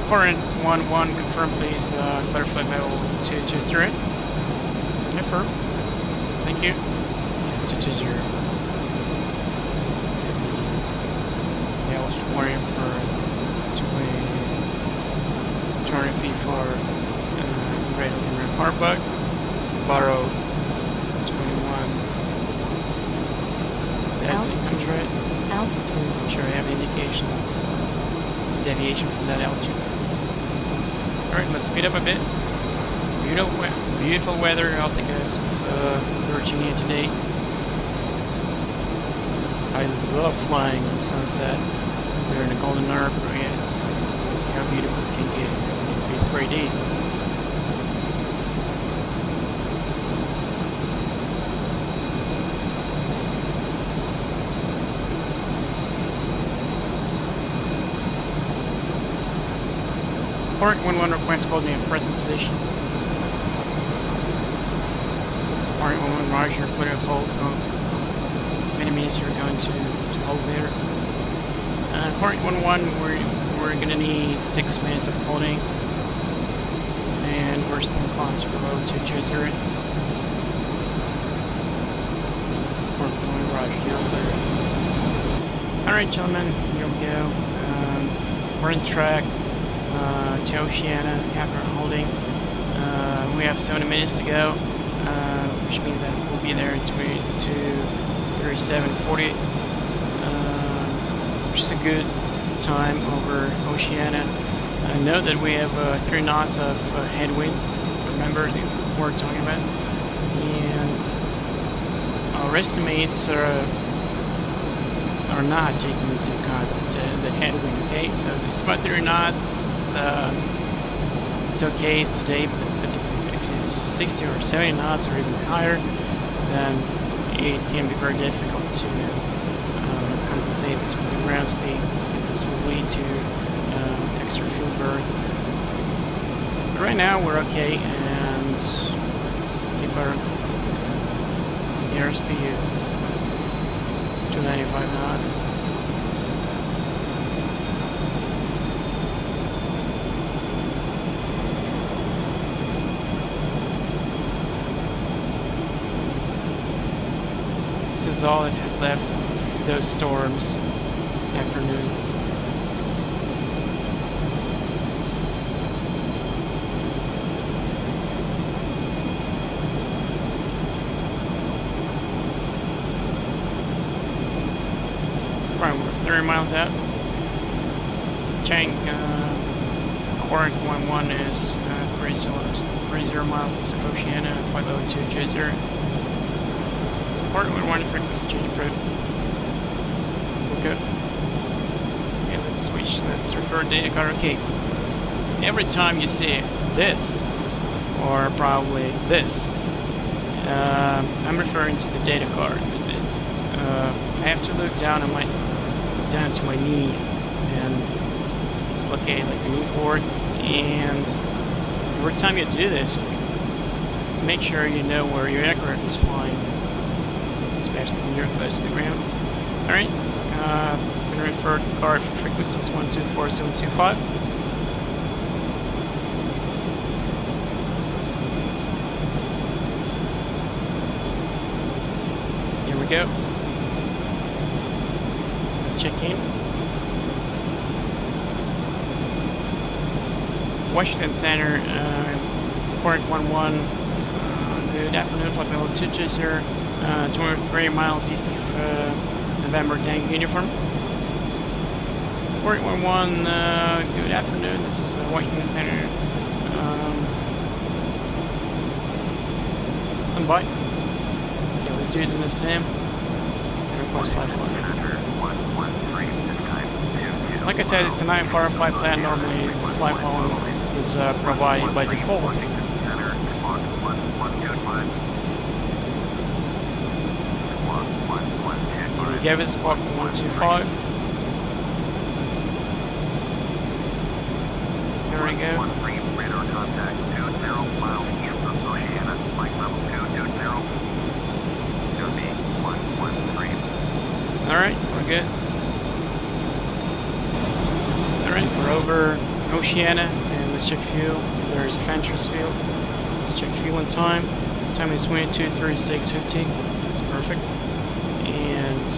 Current 11 confirm please. Clear flight level 223. Confirm. Thank you. 220. Let's see. Yeah, I was waiting for 200 feet for Red Hard Bug. Borrow 21. There's the country. Altitude. I'm sure I have an indication of deviation from that altitude. Alright, let's speed up a bit. Beautiful weather out the coast of Virginia today. I love flying in the sunset. We're in the Golden Hour period. See how beautiful it can get. It's a great day. Port 11 request called me in present position. Port 11 Roger, put a hold. Many minutes you're going to hold there. Port 11, we're gonna need 6 minutes of holding, and we're still inclined to below 220. Port 11 Roger, you're clear. All right, gentlemen, here we go. We're on track. To Oceana after holding. We have 70 minutes to go, which means that we'll be there to 37:40, which is a good time over Oceana. I know that we have 3 knots of headwind. Remember that we're talking about, and our estimates are not taking into account the headwind. Okay, so it's about 3 knots. It's okay today, but if it's 60 or 70 knots or even higher, then it can be very difficult to compensate this with the ground speed, because this will lead to extra fuel burn. But right now we're okay, and let's keep our airspeed of 295 knots. This is all that has left for those storms afternoon. Right, we're 30 miles out. Chang Quark 11 is 30 miles east of Oceana, flight level 220. Quark 11 frequency change approved. We're good. Okay, let's switch. Let's refer data card. Okay. Every time you see this, or probably this, I'm referring to the data card. I have to look down on down to my knee, and it's located like a knee board. And every time you do this, make sure you know where your aircraft is flying, especially when you're close to the ground. Alright, I'm going to refer to the card for frequencies 124725. Here we go. Let's check in. Washington Center, Quark 11, good afternoon, flight level 220, 23 miles east of November Tank Uniform. Quark 11, good afternoon, this is Washington Center, stand by. Okay, let's do it in the same. Request flight flight. Like I said, it's a 945 plan. Normally, flight phone is provided by default. We gave it squawk 125. There we go. Radar contact 20 miles east of Oceana, flight level 220. Gonna be 113. Alright, we're good. Alright, we're over Oceana, and let's check fuel. There's a Fentress field. Let's check fuel and time. Time is 22:36:50. That's perfect. And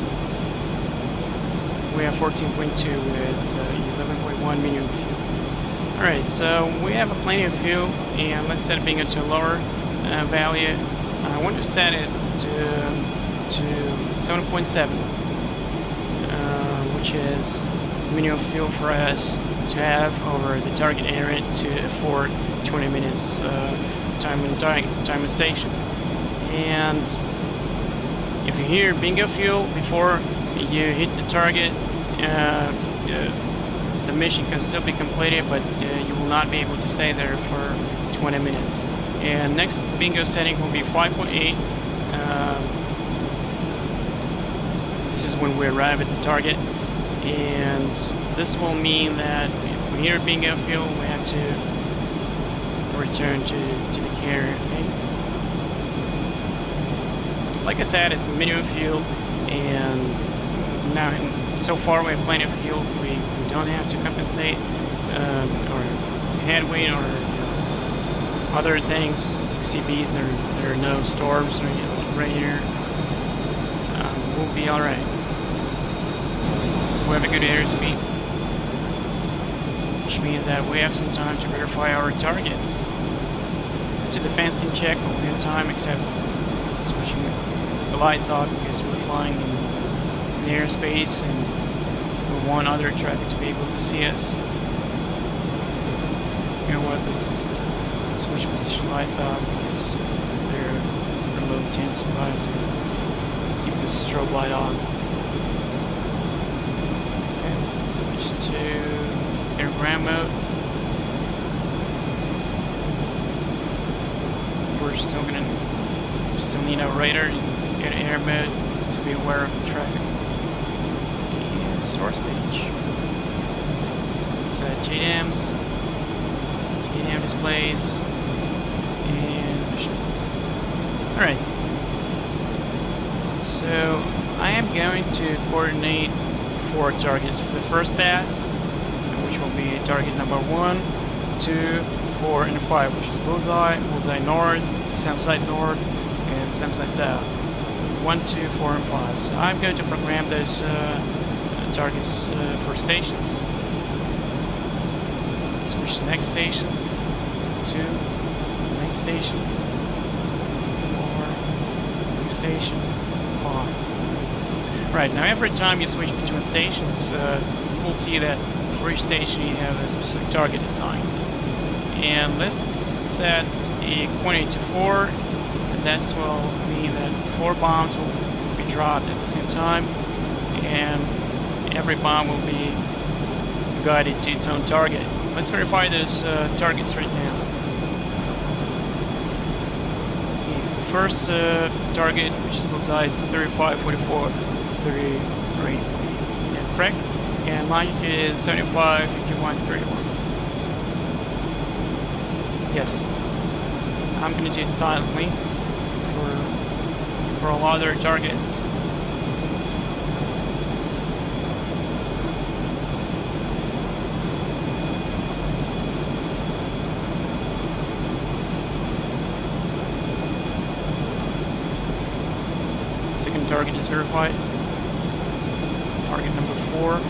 we have 14.2 with 11.1 minimum fuel. Alright, so we have plenty of fuel, and let's set it being into a lower value. I want to set it to 7.7, which is minimum fuel for us to have over the target area to afford 20 minutes of time and station. And if you hear bingo fuel before you hit the target, the mission can still be completed, but you will not be able to stay there for 20 minutes. And next bingo setting will be 5.8. This is when we arrive at the target, and this will mean that if we hear bingo fuel, we have to return to the carrier. Okay? Like I said, it's a minimum fuel, and now so far we have plenty of fuel. We don't have to compensate or headwind or other things. CBs, there are no storms right here. We'll be all right. We have a good airspeed, which means that we have some time to verify our targets. Let's do the fencing check. We'll be in time, except switching the lights off because we're flying in airspace and we want other traffic to be able to see us. You know what? Let's switch position lights off because they're low intensity lights. Keep the strobe light on. Okay, let's switch to airground mode. We're still need a radar and get air mode to be aware of the traffic. source page. Set JDAMs, JDAM displays, and missions. Alright. So I am going to coordinate 4 targets for the first pass, which will be target number 1, 2, 4, and 5, which is Bullseye, Bullseye North, SAMsite North, and SAMsite South. 1, 2, 4, and 5. So I'm going to program those targets for stations. Switch to next station, 2, next station, 4, next station, 5. Right, now every time you switch between stations, you will see that for each station you have a specific target assigned. And let's set a quantity to 4, and that will mean that 4 bombs will be dropped at the same time, and every bomb will be guided to its own target. Let's verify those targets right now. Okay, for the first target, which is Bullseye, is 35, 44, 33. Yeah, correct? And longitude is 75, 51, 31. Yes. I'm going to do it silently for all other targets. Second target is verified. Target number 4.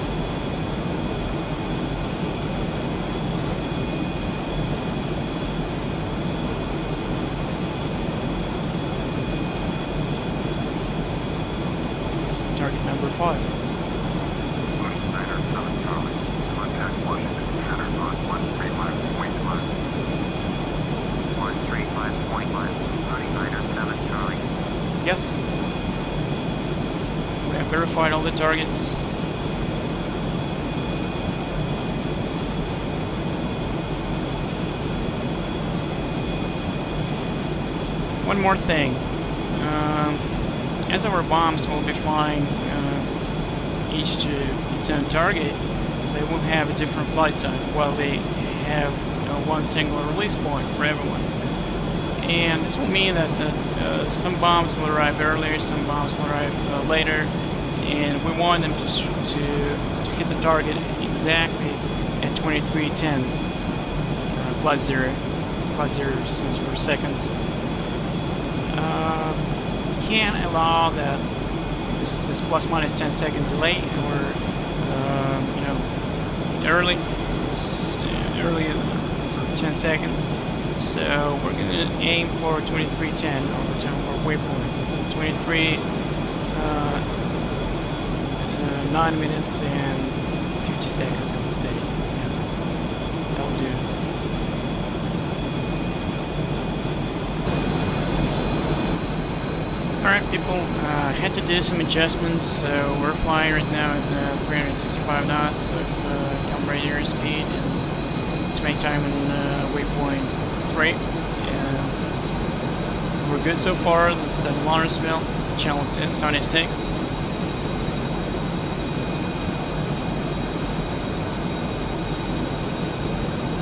Target number 5. Schneider 7 Charlie. Contact Washington Center on 135.5. 135.5. Schneider 7 Charlie. Yes. We have verified all the targets. One more thing. As our bombs will be flying each to its own target, they will have a different flight time, while they have one single release point for everyone. And this will mean that some bombs will arrive earlier, some bombs will arrive later, and we want them to hit the target exactly at 2310 plus zero since for seconds. Can allow that this plus minus 10 second delay, or early for 10 seconds. So we're going to aim for 2310 over time for waypoint. 23 9 minutes and 50 seconds, I would say. Yeah, that'll do. Alright people, had to do some adjustments, so we're flying right now at 365 knots of come radar speed, and to make time in waypoint 3. We're good so far. Let's set Lawrenceville, channel 76.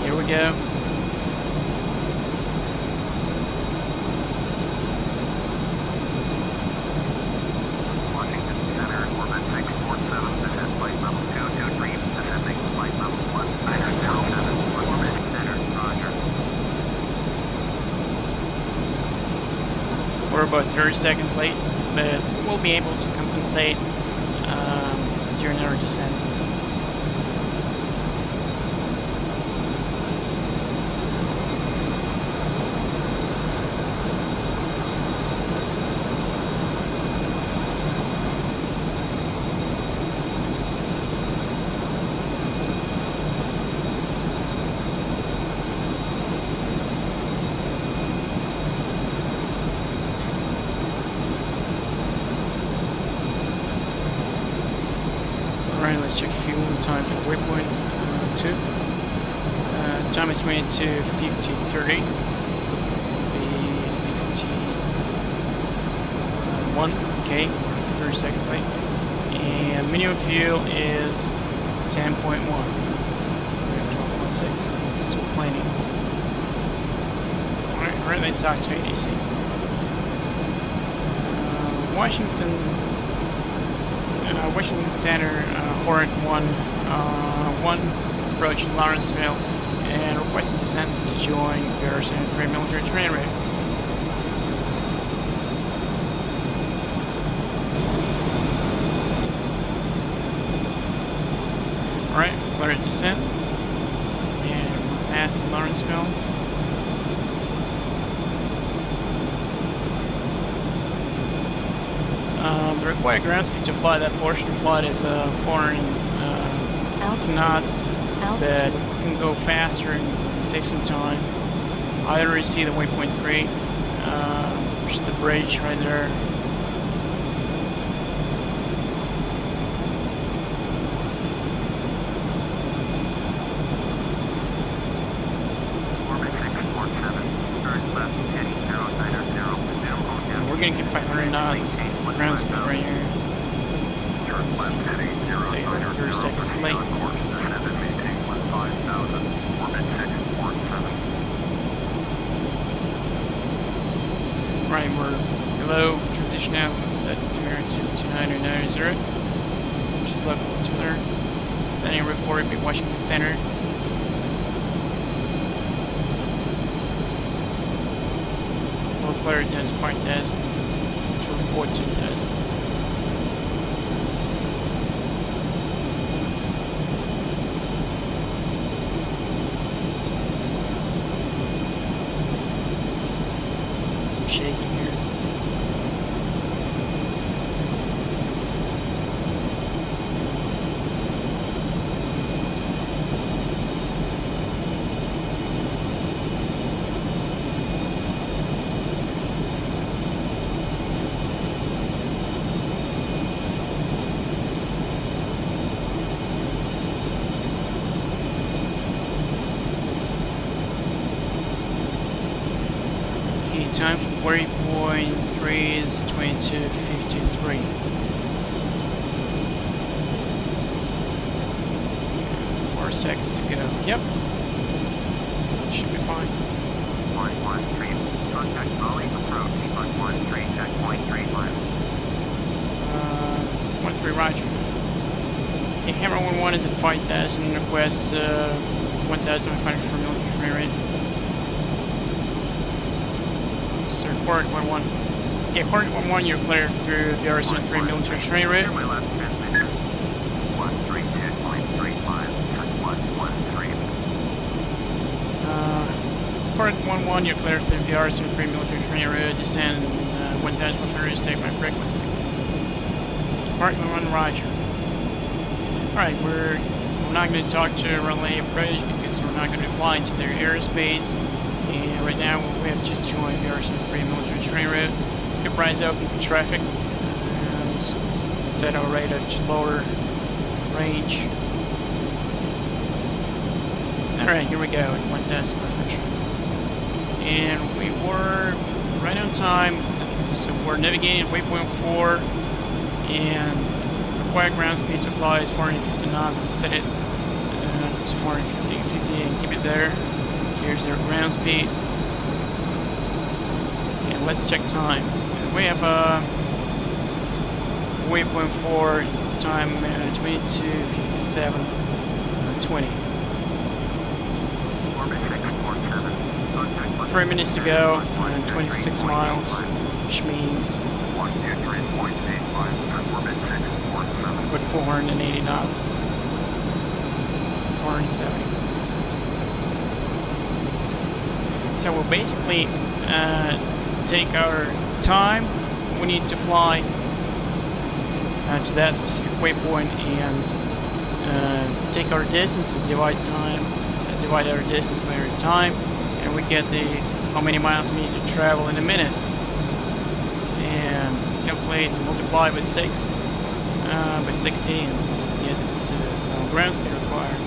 Here we go. We're about 30 seconds late, but we'll be able to compensate during our descent. Alright, let's check fuel and time for waypoint 2. Time is 22:50:30. Be 51. Okay, 30 seconds late. And minimum fuel is 10.1. We have 12.6. Still plenty. Alright, let's talk to ADC. Washington Center, Hornet 1, 1 approaching Lawrenceville and requesting descent to join Garrison 3 military training range. Alright, clear descent. And we're past Lawrenceville. The required ground speed to fly that portion of flight is 400 knots, but you can go faster and save some time. I already see the waypoint 3, which is the bridge right there. We're gonna get 500 knots ground speed right here. Say 30 seconds late. Right, we're below transition out. Let's set to 2990, which is level 2 there. Sending a report at Washington Center. We're clear down to flight test. To report to test. Some shaking here. Time for waypoint 3 is 22:53. 4 seconds to go. Yep. Should be fine. 113. Contact Molly approach. 113. Checkpoint 35. 1-3, roger. Okay, Hammer 1-1 is at 5,000. Request 1,500 for military frame rate. Hornet 1-1. Okay, Hornet 1-1, you're clear through the RSN-3 military training route. Hornet 1-1, you're clear through the RSN-3 military training route. Descend 1,100 is take my frequency. Hornet 1-1, roger. Alright, we're not going to talk to relay approach because we're not going to fly into their airspace. And right now we have just joined the RSN-3 military training route. Keep eyes open for traffic and set our radar to lower range. Alright, here we go at 1,000 perfection. And we were right on time, so we're navigating at waypoint 4 and required ground speed to fly is 450 knots. Let's set it to 450 and keep it there. Here's their ground speed. And let's check time. We have waypoint 4 time 22:57 20. 3 minutes to go and 26 miles, which means with 480 knots. 470. So we'll basically take our time we need to fly to that specific waypoint and take our distance and divide our distance by our time, and we get the how many miles we need to travel in a minute, and calculate and multiply by 16 and get the ground speed required.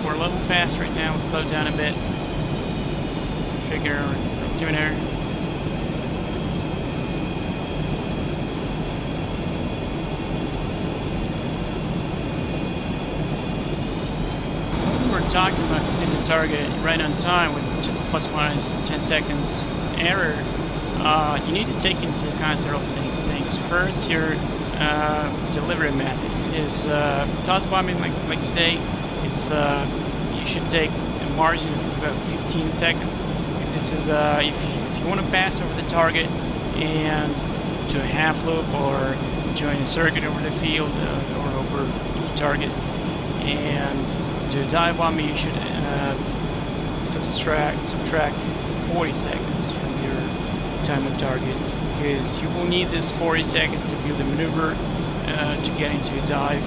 We're a little fast right now. Let's slow down a bit. Figure our tuner. talking about hitting the target right on time with plus minus 10 seconds error, you need to take into account several things. First, your delivery method. Is toss bombing like today, it's you should take a margin of 15 seconds. If this is if you want to pass over the target and do a half loop or join a circuit over the field or over the target and do a dive bombing, you should subtract 40 seconds from your time on target, because you will need this 40 seconds to build a maneuver to get into a dive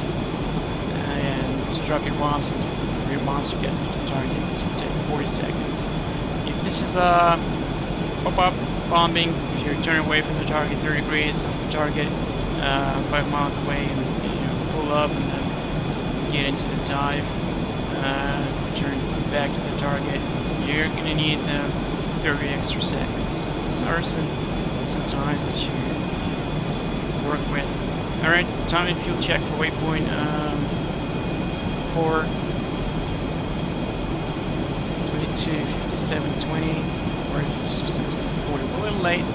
and to drop your bombs and for your bombs to get to the target. This will take 40 seconds. If this is a pop-up bombing, if you're turning away from the target 30 degrees of the target 5 miles away and pull up and then get into the dive, turn back to the target, you're going to need 30 extra seconds. These are some times that you work with. Alright, time and fuel check for waypoint 4, 22, 57, 20, or 40. We're a little late.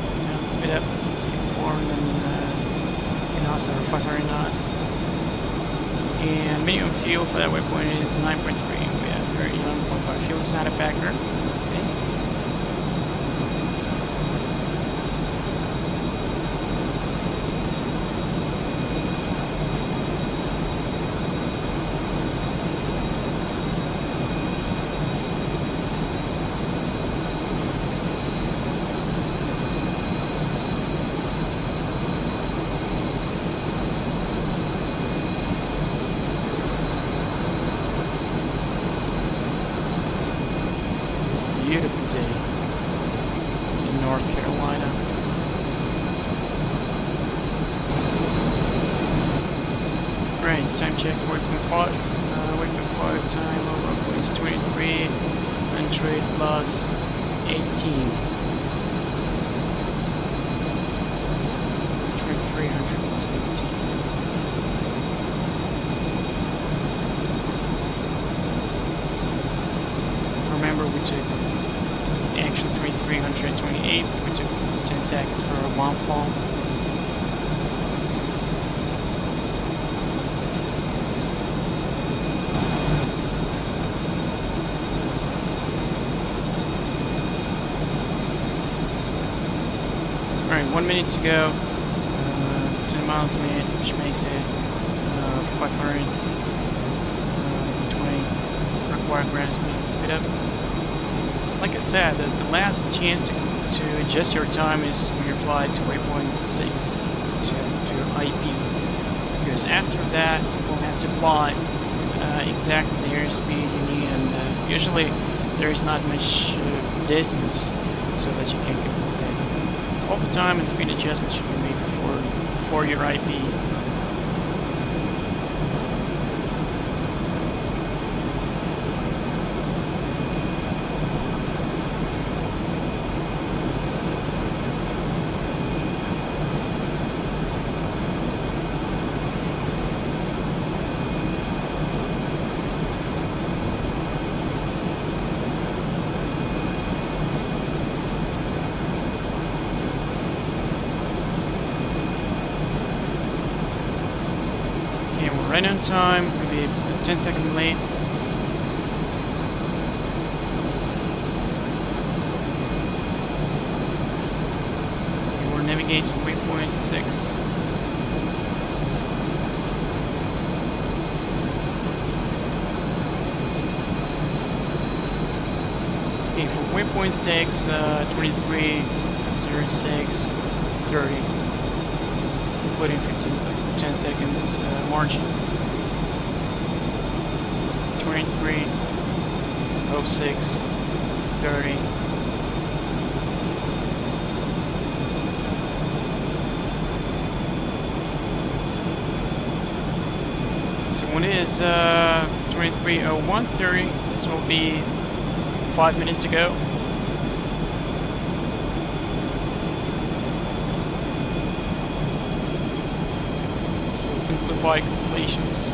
Let's speed up. Let's get 4 and then also 500 knots. And minimum fuel for that waypoint is 9.3. We have 11.5 fuel. Is not a factor. Okay. Beautiful day in North Carolina. Right, time check for waypoint 5. Waypoint 5 time over is 2300 plus 18. 2300 plus 18. Remember, we took it's actually 2328. We took 10 seconds for a bomb fall. Alright, 1 minute to go. 10 miles a minute, which makes it 520 required ground speed up. Like I said, the last chance to adjust your time is when you fly to waypoint 6 to your IP, because after that you will have to fly exactly the airspeed you need, and usually there is not much distance so that you can compensate. So all the time and speed adjustments you can make for your IP. Right on time, maybe 10 seconds late. We're navigating to waypoint 6. Okay, for waypoint 6, 23, 06, 30. Put in 10 seconds margin. 23, 06, 30. So when it is 23:01:30, this will be 5 minutes to go. This will simplify calculations.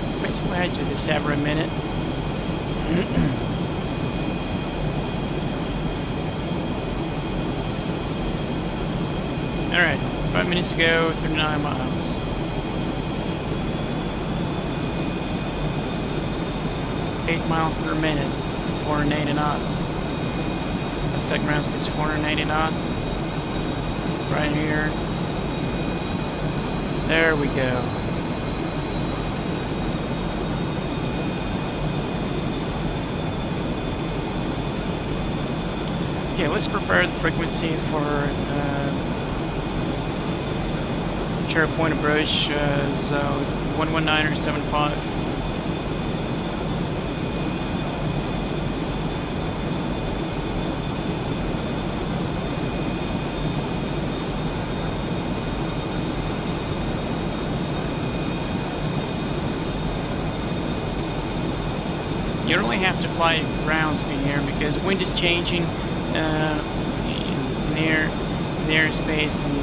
So So I do this every minute. Alright, 5 minutes ago, 39 miles. 8 miles per minute, 480 knots. That's set ground speed's 480 knots. Right here. There we go. Okay, let's prepare the frequency for cherry point approach, so 119 or 75. You don't really have to fly ground speed here because wind is changing near airspace, and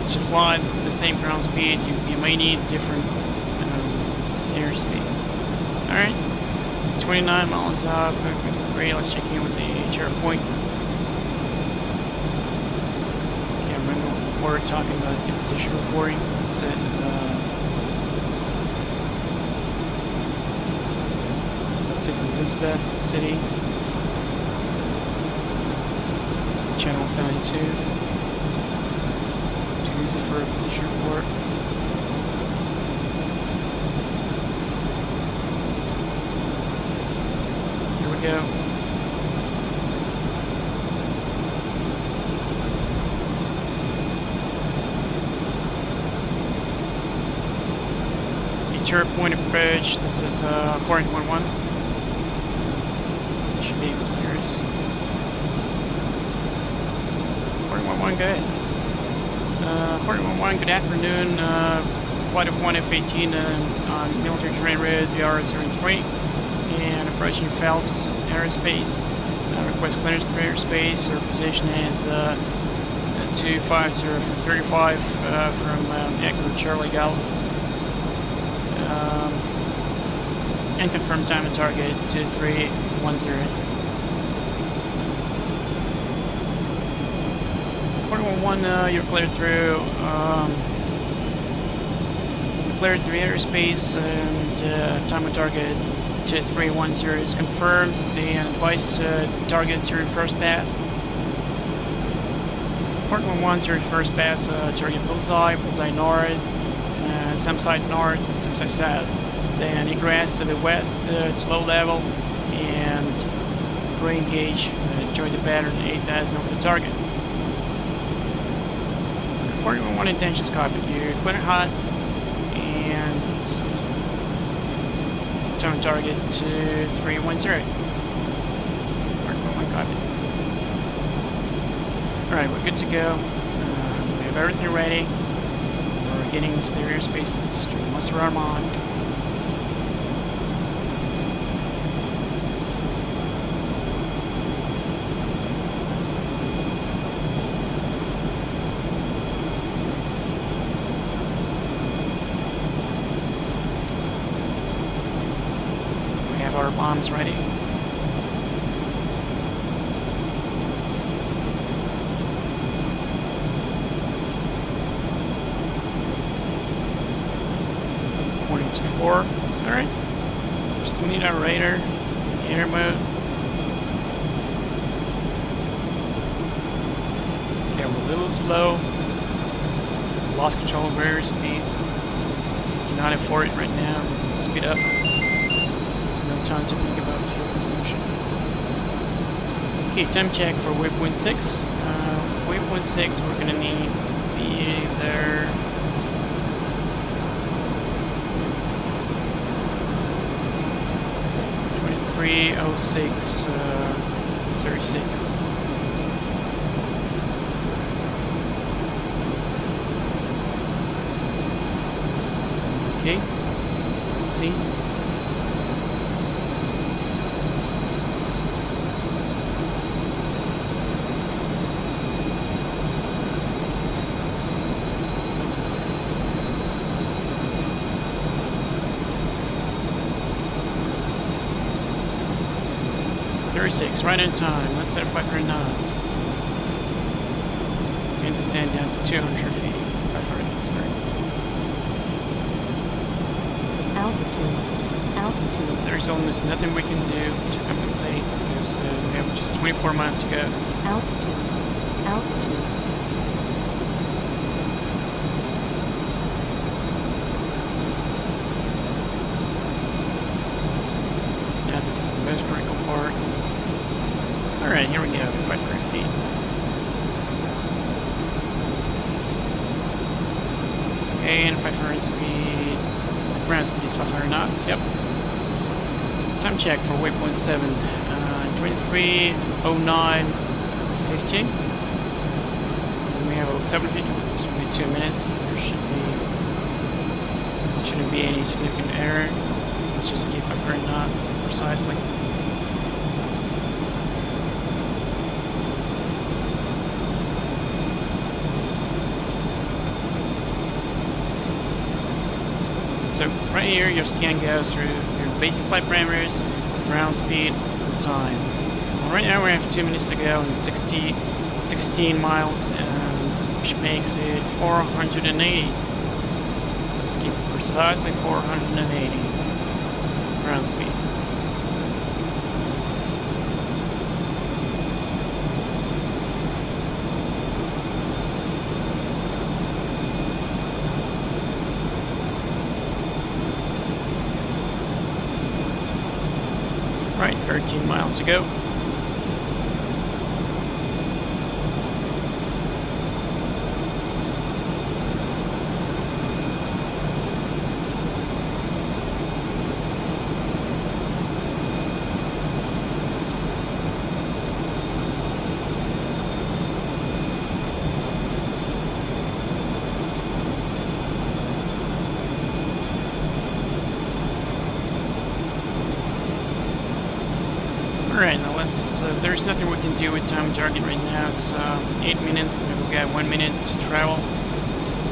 to fly the same ground speed you may need different airspeed. Alright, 29 miles off, free. Let's check in with the cherry point. Can't remember what we're talking about in position reporting. It said Elizabeth City, channel 72. To use it for a position report. Here we go. The cherry point approach. This is 411. Here's 411, good. 411, good afternoon. Flight of 1 F-18 on military terrain road VR-03 and approaching Phelps Aerospace. Request clearance through airspace. Our position is 250 for 35 from Echo Charlie Golf. And confirm time and target 2310. 411, you're cleared through airspace, and time and target 2310 is confirmed. The advice targets your first pass. 411's your first pass, target bullseye north, some side north, and some side south. Then egress to the west, to low level, and re-engage, join the pattern 8000 over the target. 411 intentions copied. You're clear hot, and time target to 310. 411 copied. Alright, we're good to go. We have everything ready. We're getting into the airspace. This is Muscle Armand. Our bombs ready. According to 4. Alright. Still need our radar. Air mode. Okay, we're a little slow. Lost control of airspeed. Cannot afford it right now. Let's speed up. Time to think about fuel consumption. Okay, time check for waypoint 6. For waypoint 6, we're gonna need to be there. .306, 36. Okay, let's see. 36, right on time. Let's set 500 knots. And descend down to 200 feet. 500 feet, sorry. Altitude. Altitude. There's almost nothing we can do to compensate because we have just 24 miles to go. Altitude. Altitude. Now this is the most critical part. Alright, here we go, 500 feet. And 500 speed, ground speed is 500 knots, yep. Time check for waypoint 7, 23:09:15. We have 7 feet, this will be 2 minutes. There shouldn't be any significant error. Let's just keep 500 knots precisely. So right here, your scan goes through your basic flight parameters, ground speed, and time. Well, right now we have 2 minutes to go and 16 miles, which makes it 480. Let's keep precisely 480 ground speed. Right, 13 miles to go. Alright, now let's, there's nothing we can do with time target right now. It's 8 minutes, and we've got 1 minute to travel,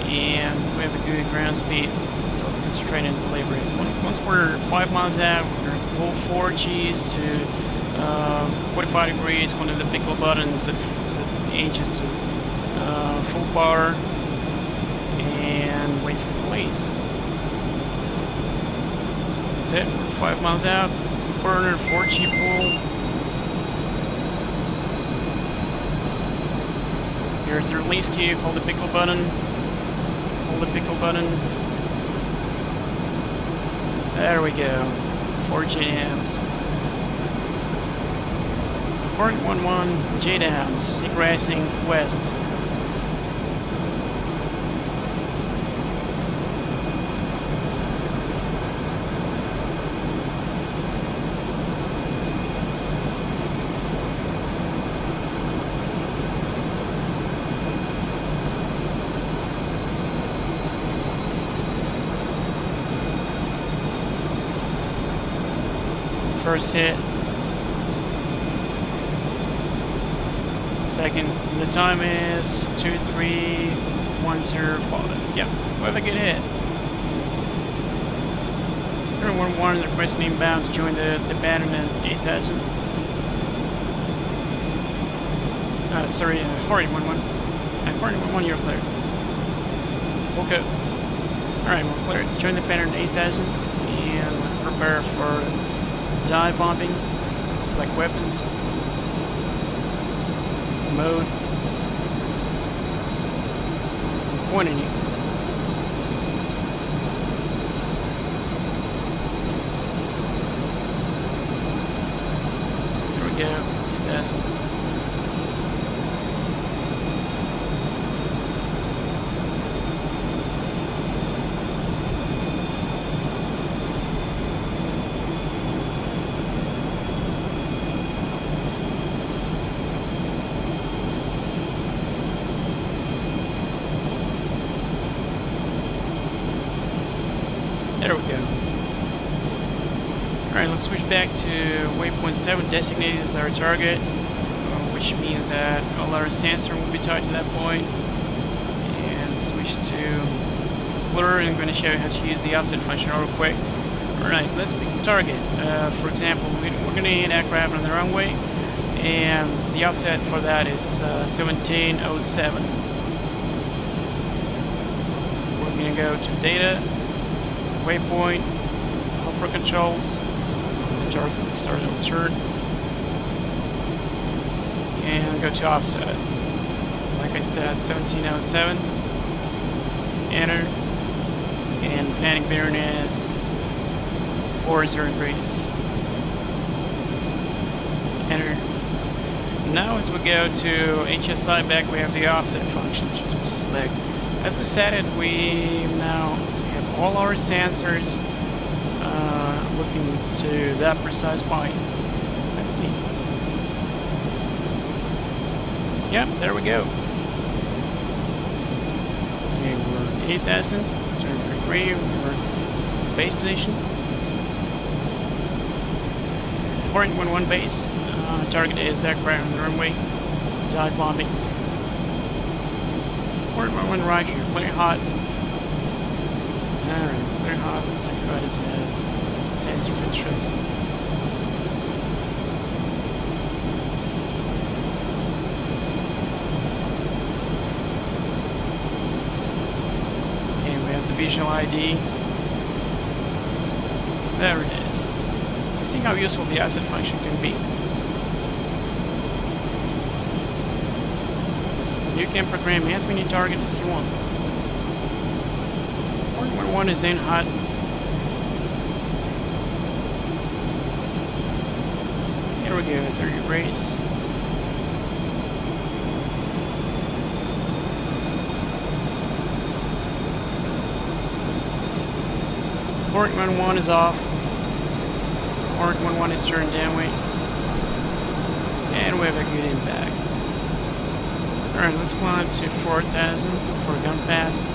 and we have a good ground speed, so let's concentrate on delivery. Once we're 5 miles out, we're going to pull 4 Gs to 45 degrees, go to the pickle button, set H's to full power, and wait for the release. That's it, we're 5 miles out, burner, 4 G pull. Here's the release key, hold the pickle button, hold the pickle button. There we go, 4 JDAMs. 4.11 JDAMs, egressing west. First hit. Second, the time is 23105. Yep, we have a good hit. 111 requesting inbound to join the pattern at 8000. Sorry, Horrid 11. Horrid 11, you're clear. Okay. Alright, we're clear. Join the pattern at 8000. And let's prepare for dive bombing. Select weapons. Mode. Quantity. There we go. 8000. There we go. Alright, let's switch back to waypoint 7, designated as our target, which means that all our sensor will be tied to that point. And switch to blur, and I'm going to show you how to use the offset function real quick. Alright, let's pick the target. For example, we we're gonna hit aircraft on the runway, and the offset for that is 1707. We're gonna go to data, waypoint, upper controls, the target start and turn, and go to offset. Like I said, 1707. Enter, and planning bearing is 40 degrees. Enter. Now as we go to HSI back, we have the offset function to select. As we said it, we now have all our sensors looking to that precise point. Let's see. Yep, there we go. Okay, we're 8,000, turn for free, we're base position. 4.11 base, target is aircraft on the runway, dive bombing. 4.11 right here, very hot. Alright, very hot, let's check out his sensor of interest. Visual ID. There it is. You see how useful the offset function can be. You can program as many targets as you want. 4.11 is in hot. Here we go, 30 degrees. Port 11 is off. Port 11 is turned downwind. And we have a good impact. Alright, let's climb to 4,000 for a gun pass.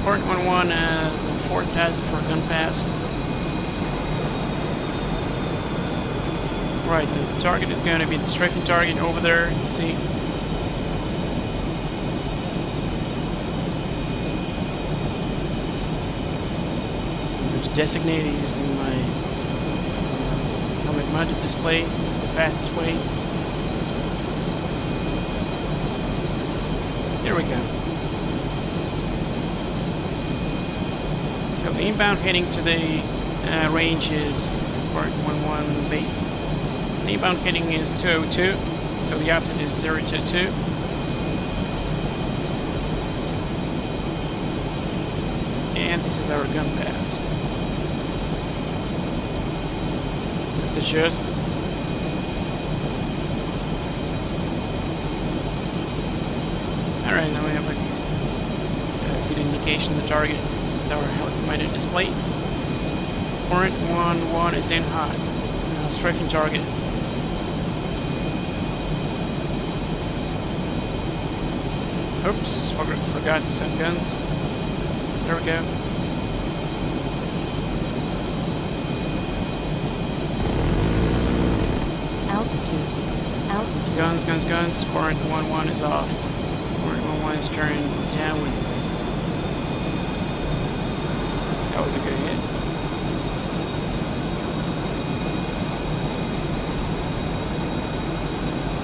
Port 11 has 4,000 for a gun pass. Right, the target is going to be the strafing target over there, you see. Designated using my helmet mounted display. This is the fastest way. There we go. So the inbound heading to the range is Port 11 base. The inbound heading is 202, so the opposite is 022. And this is our gun pass. Let's adjust. Alright, now we have a good indication of the target with our helmet-mounted display. Port 11 is in hot. Strafing target. Oops, forgot to set guns. There we go. Altitude. Guns. Port 11 is off. Port 11 is turned downwind. That was a good hit.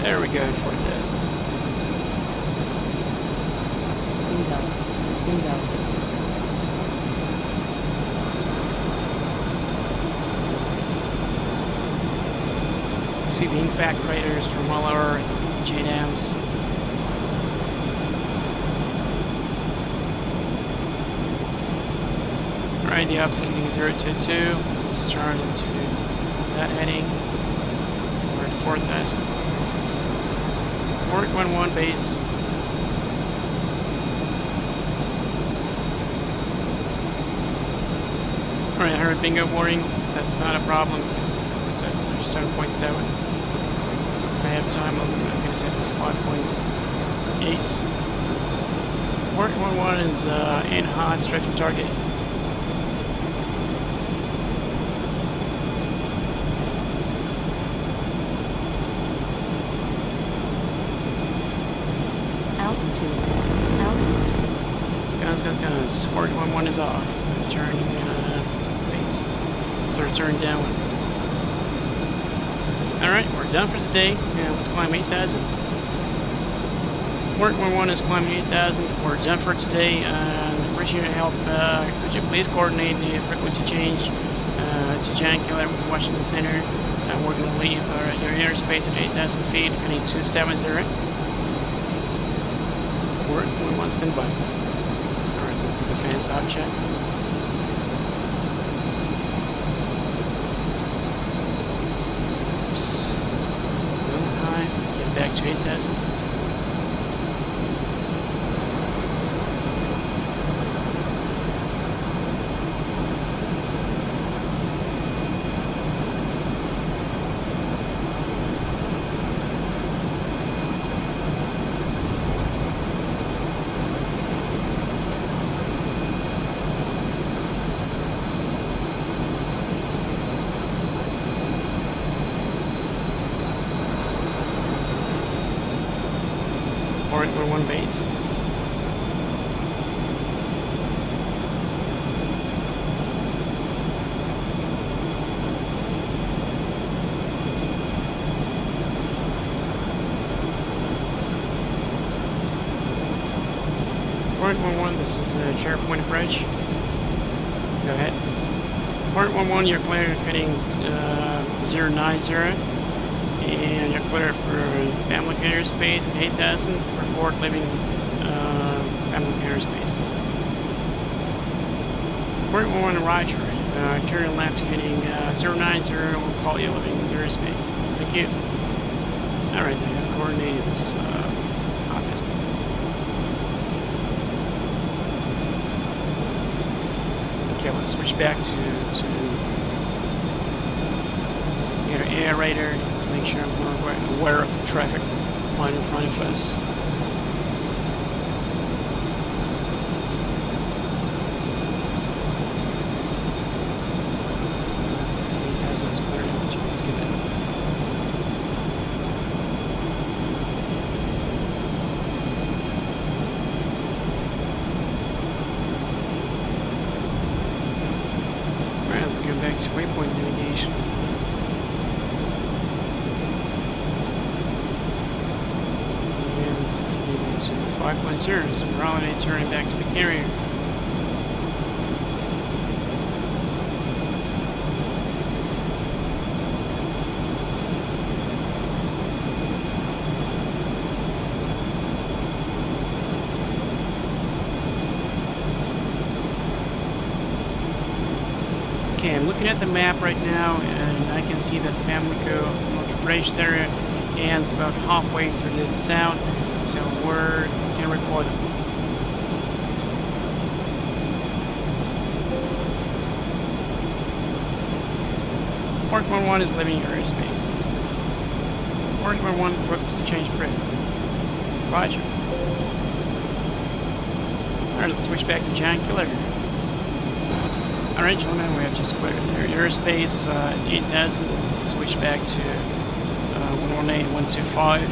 There we go, 4,000. Bingo. See the impact craters from all our JDAMs. Alright, the opposite heading is 022. Start into that heading. We're at 4,000. Port 11 base. Alright, I heard bingo warning. That's not a problem because we set 7.7. If I have time, I'm going to set it to 5.8. Port 11 is in hot, strafing target. Altitude. Guns. Port 11 is off. Turning base. Start turning downwind. Alright, we're done for today. Now let's climb 8,000. Port 11 is climbing 8,000. We're done for today. Appreciate your help. Could you please coordinate the frequency change to Jankular with Washington Center? We're going to leave your airspace at 8,000 feet, heading 270. Port 11 standby. Alright, let's do the fan stop check. Oops. A little high. Let's get back to 8,000. Alright, we're one base. Alright, 11, this is Cherry Point Bridge. Go ahead. Alright, 11, you're clear heading 090. And you're clear for family airspace at 8,000. Report leaving family airspace. Port 11, Roger. Turn left heading 090. We'll call you leaving airspace. Thank you. Alright, I have coordinated this office. Okay, let's switch back to your aerator. Make sure I'm aware of the traffic line in front of us. Is clear. Let's get in. Alright, let's go back to waypoint navigation. To 5.0, so we're already turning back to the carrier. Okay, I'm looking at the map right now, and I can see that Pamlico Bridge area ends about halfway through this sound. So we're gonna record them. Port 11 is leaving your airspace. Port 11 focus to change brief. Roger. Alright, let's switch back to Jankular. Alright, gentlemen, we have just cleared your airspace 8,000. Let's switch back to 118, 125.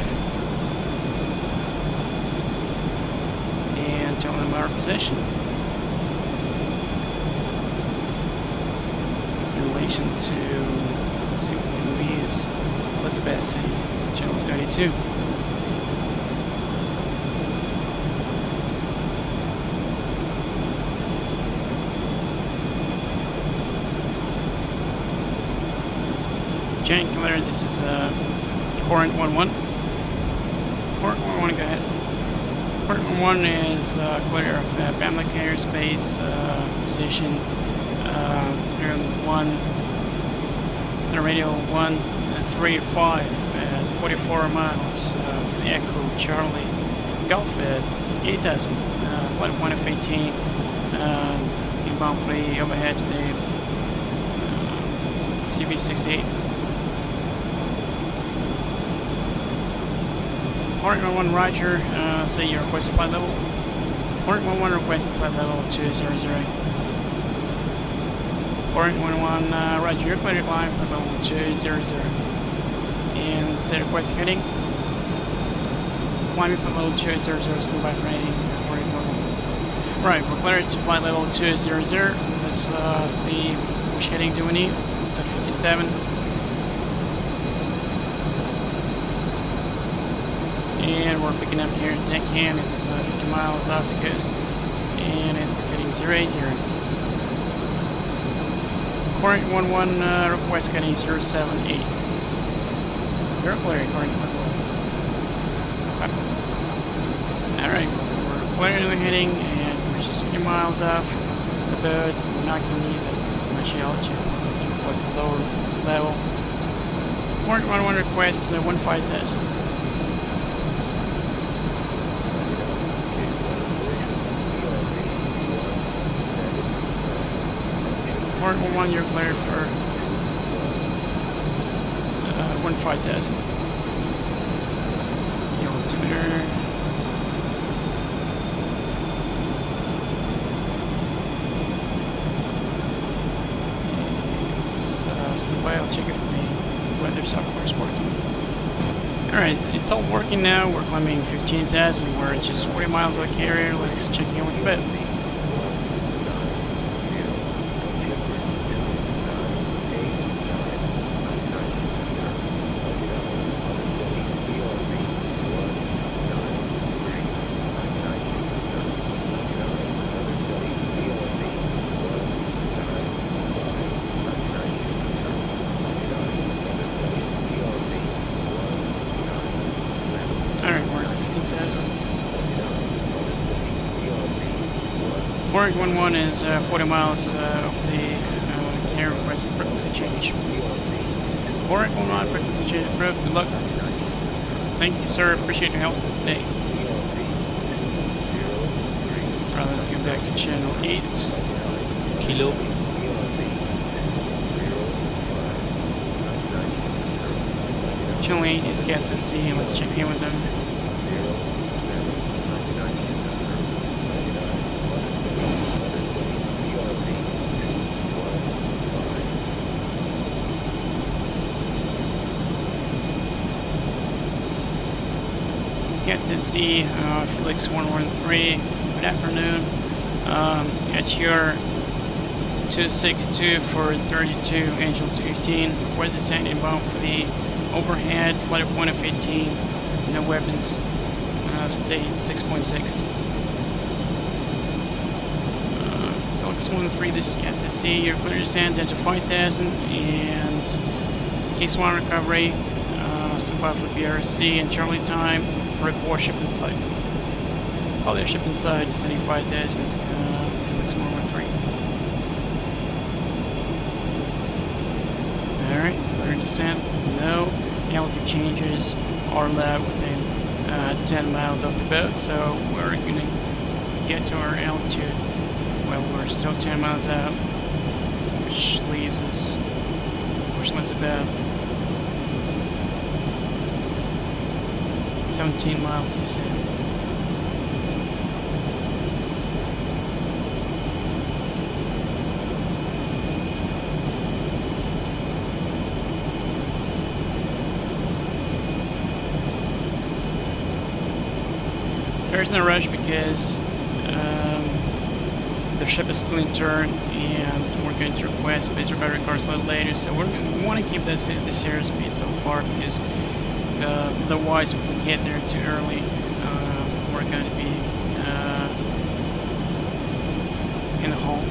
Tell them our position in relation to, let's see what movie is, Elizabeth City, Channel 72. Jankular, this is Current 11. Current 11, go ahead. Port 11 is clear of family airspace position. Radio 135 at 44 miles of Echo Charlie Golf at 8,000. Flight 1 of 18. Inbound free overhead to the CV68. Port 11, Roger, say your requested flight level. Port 11, requested flight level 200. Port 11, Roger, you're clear to climb for level 200. And say requested heading. Climbing for level 200, standby for heading. Right, we're clear to flight level 200. Let's see which heading do we need. Let's set 57. and we're picking up here in Deccan. It's 50 miles off the coast, and it's getting 080. Current 11, request getting 078. You're clear, current 11. Okay. Alright, we're clearly heading, and we're just 50 miles off the boat. We're not going to need that much altitude. Let's request a lower level. Current 11 request 15,000. Current 11, you're clear for 15,000. The altimeter. Standby, I'll check if the weather software is working. Alright, it's all working now. We're climbing 15,000. We're just 40 miles of the carrier. Let's check in with the boat. Warwick 11 is 40 miles of the carrier requested frequency change. Warwick 11, frequency change approved. Good luck. Thank you, sir. Appreciate your help today. Alright, let's get back to channel 8. Kilo. Channel 8 is gas at sea, and let's check in with them. Gas at sea, Felix 113. Good afternoon. At your 262 for 32 Angels 15. Where's the descent inbound for the overhead, flight of 1 of 18, no weapons, state 6.6. Felix 113, this is Gas at sea. You're clear to descend down to 5,000, and case 1 recovery, standby for BRC and Charlie time. Report ship inside. All their ship inside, descending 5,000. Felix 113. Alright, clear descent. No altitude changes are allowed within 10 miles of the boat, so we're going to get to our altitude. Well, we're still 10 miles out, which leaves about 17 miles to descend. There's no rush because the ship is still in turn, and we're going to request basic battery cars a little later. So we want to keep this air speed so far, because otherwise, if we get there too early, we're going to be in the hole.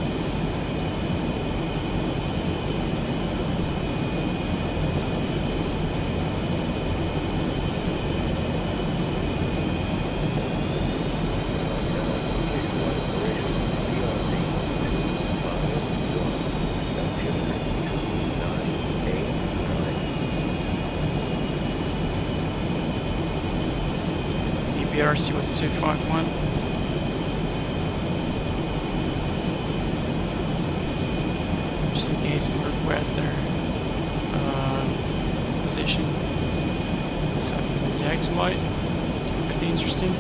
BRC was 251. Just in case we request their position. So the tag light. Pretty interesting.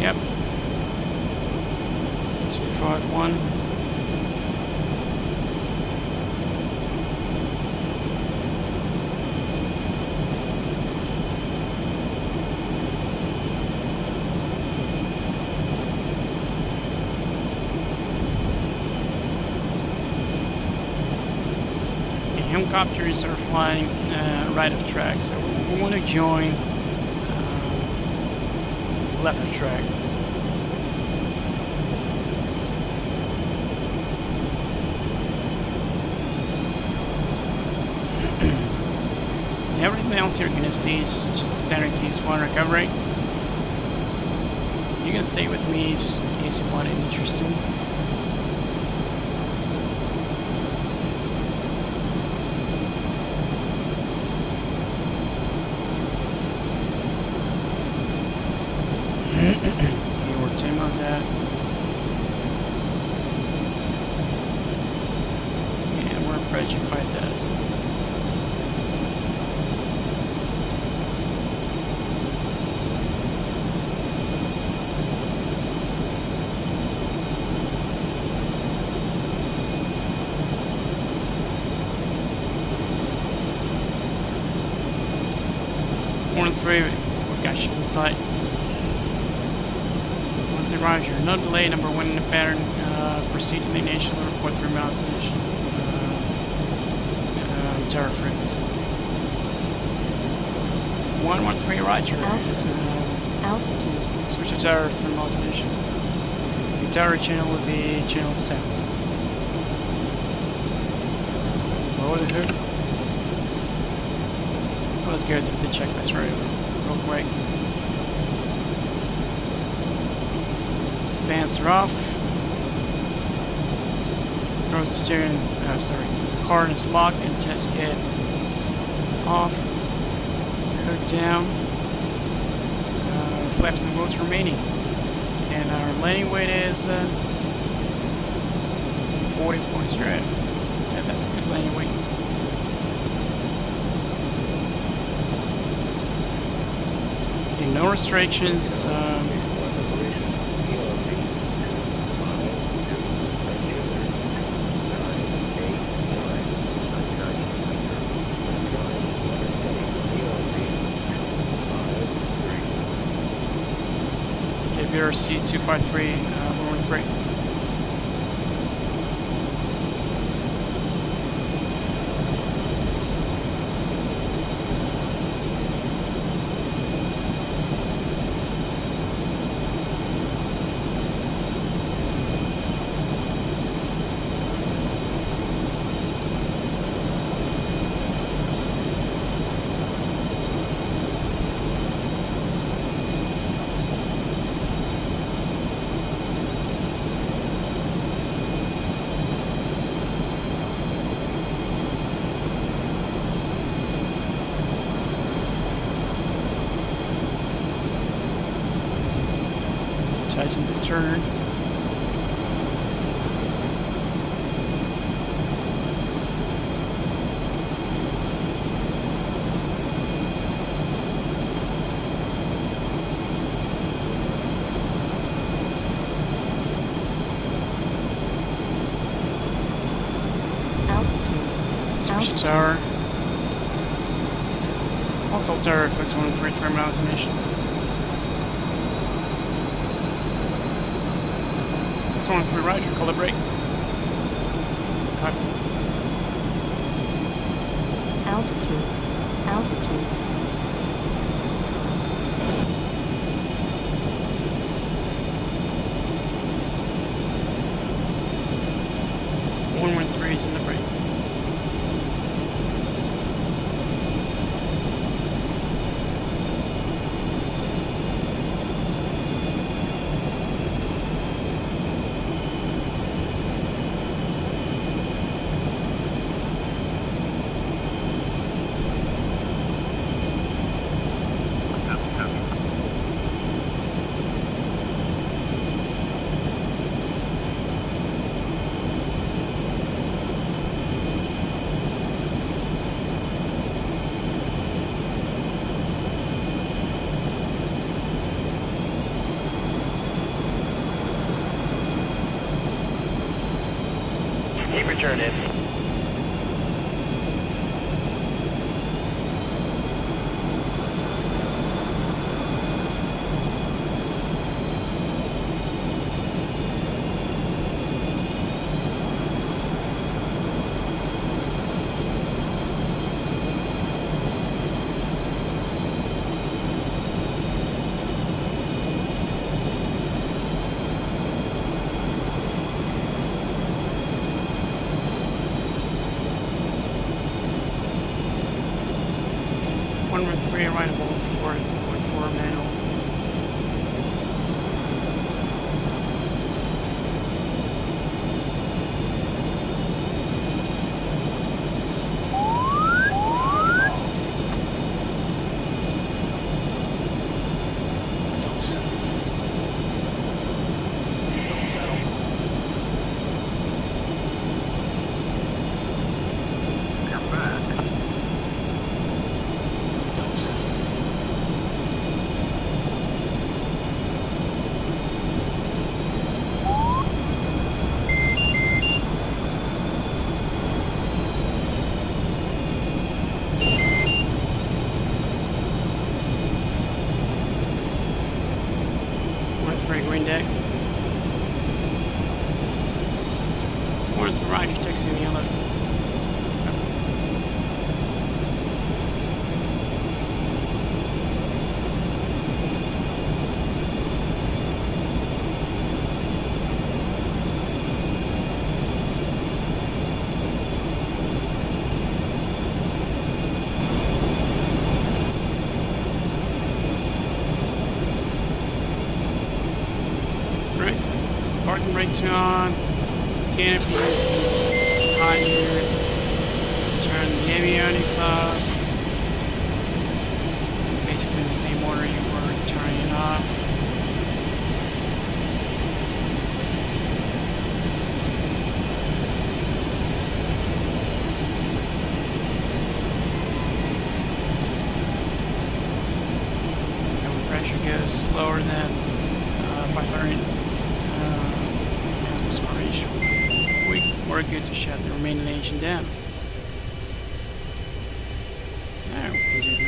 Yep. 251. Helicopters are flying right of track, so we want to join left of track. Everything else you're gonna see is just a standard case one recovery. You can stay with me just in case you find it interesting. Okay, we're 10 miles out. And we're approaching 5,000. One three, we got you in sight. 1-3, Roger. No delay. Number one in the pattern. Proceed to ignition. Report 3 miles ignition. Tower frequency. 113, Roger. Altitude. Switch to tower 3 miles ignition. The tower channel will be channel 7. Lower the hood. Let's go through the checklist real quick. Spans are off. Throws the steering. Car is locked and test kit off. Hood down. Flaps and wheels remaining. And our landing weight is 40.0. Yeah, that's a good landing weight. No restrictions. BRC 253, 113. Tighten this turn. Switch to tower. Console tower reflects 133 miles ignition. 113, Roger. Call the brake. Cut. Altitude. Altitude. One 113 is in the brake. Keep returning. for a green deck. Or to the right, if taxi in yellow. Parking brakes are on, canopy high here, turn the avionics off, basically the same order you were turning it off. And when pressure goes lower than 500 we're good to shut the remaining engine down. Now we can do it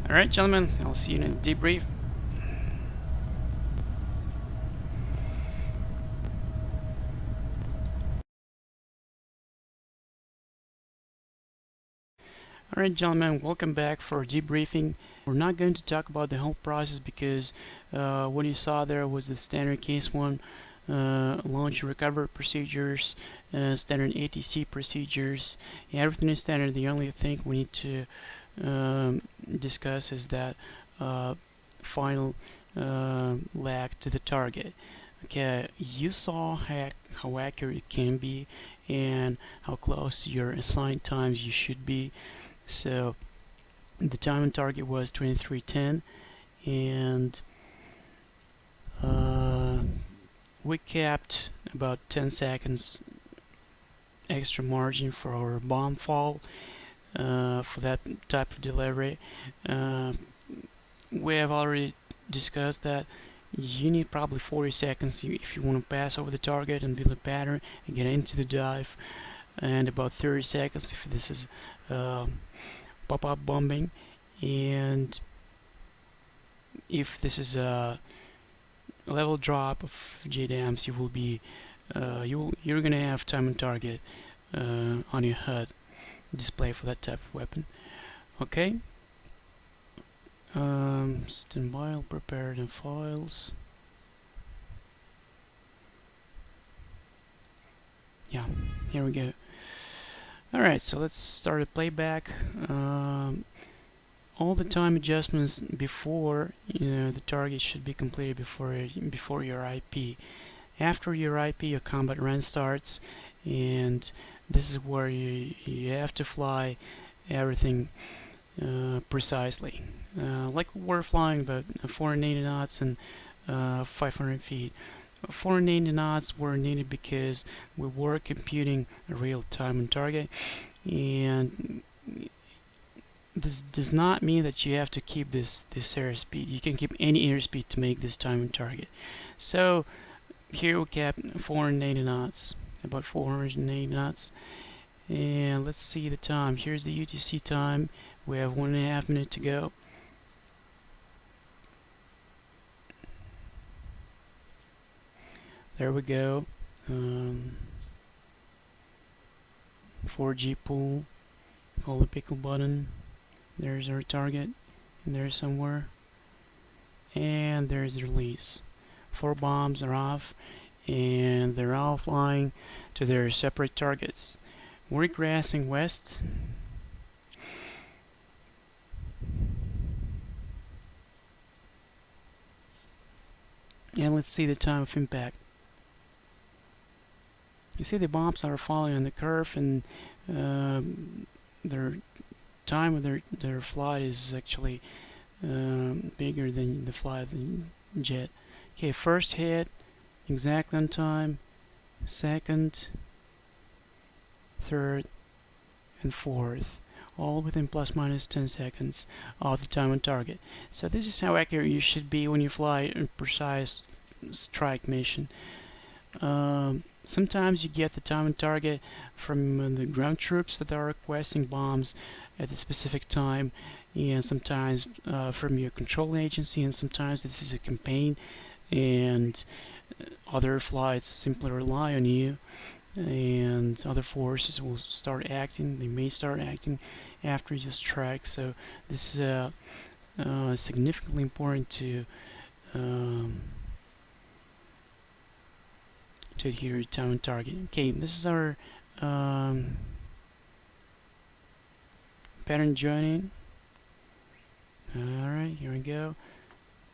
now. Alright, gentlemen, I'll see you in a debrief. Alright, gentlemen, welcome back for debriefing. We're not going to talk about the whole process because what you saw there was the standard case 1 launch and recovery procedures, standard ATC procedures. Everything is standard. The only thing we need to discuss is that final lag to the target. Okay, you saw how accurate it can be and how close to your assigned times you should be. So the time on target was 23:10, and we kept about 10 seconds extra margin for our bomb fall for that type of delivery. We have already discussed that you need probably 40 seconds if you want to pass over the target and build a pattern and get into the dive, and about 30 seconds if this is pop-up bombing, and if this is a level drop of JDAMs, you will be you're gonna have time on target on your HUD display for that type of weapon. Okay. Stand by, I'll prepare the files. Yeah, here we go. Alright, so let's start a playback. All the time adjustments before the target should be completed before your IP. After your IP, your combat run starts, and this is where you have to fly everything precisely. Like we're flying about 480 knots and 500 feet. 480 knots were needed because we were computing a real time on target, and this does not mean that you have to keep this airspeed. You can keep any airspeed to make this time on target. So here we kept 480 knots, about 480 knots, and let's see the time. Here's the UTC time. We have 1.5 minutes to go. There we go. 4G pull. Hold the pickle button. There's our target. And there's somewhere. And there's the release. 4 bombs are off, and they're all flying to their separate targets. We're regressing west. And let's see the time of impact. You see the bombs are falling on the curve, and their time of their flight is actually bigger than the flight of the jet. Okay, first hit, exactly on time. Second, third, and fourth, all within plus minus 10 seconds of the time on target. So this is how accurate you should be when you fly a precise strike mission. Sometimes you get the time on target from the ground troops that are requesting bombs at a specific time, and sometimes from your control agency, and sometimes this is a campaign, and other flights simply rely on you, and other forces will start acting. They may start acting after you strike. So this is significantly important um, to adhere to time on target. Okay, this is our pattern joining. Alright, here we go.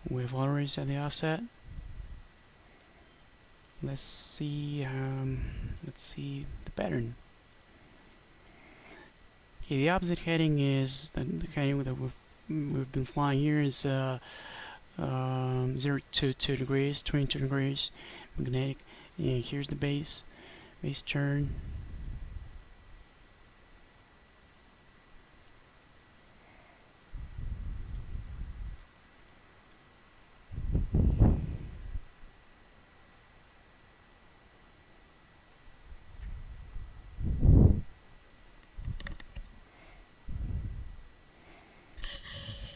We've already set the offset. Let's see the pattern. Okay, the opposite heading is the heading that we've been flying here is 0 to 2 degrees, 22 degrees magnetic. And here's the base turn.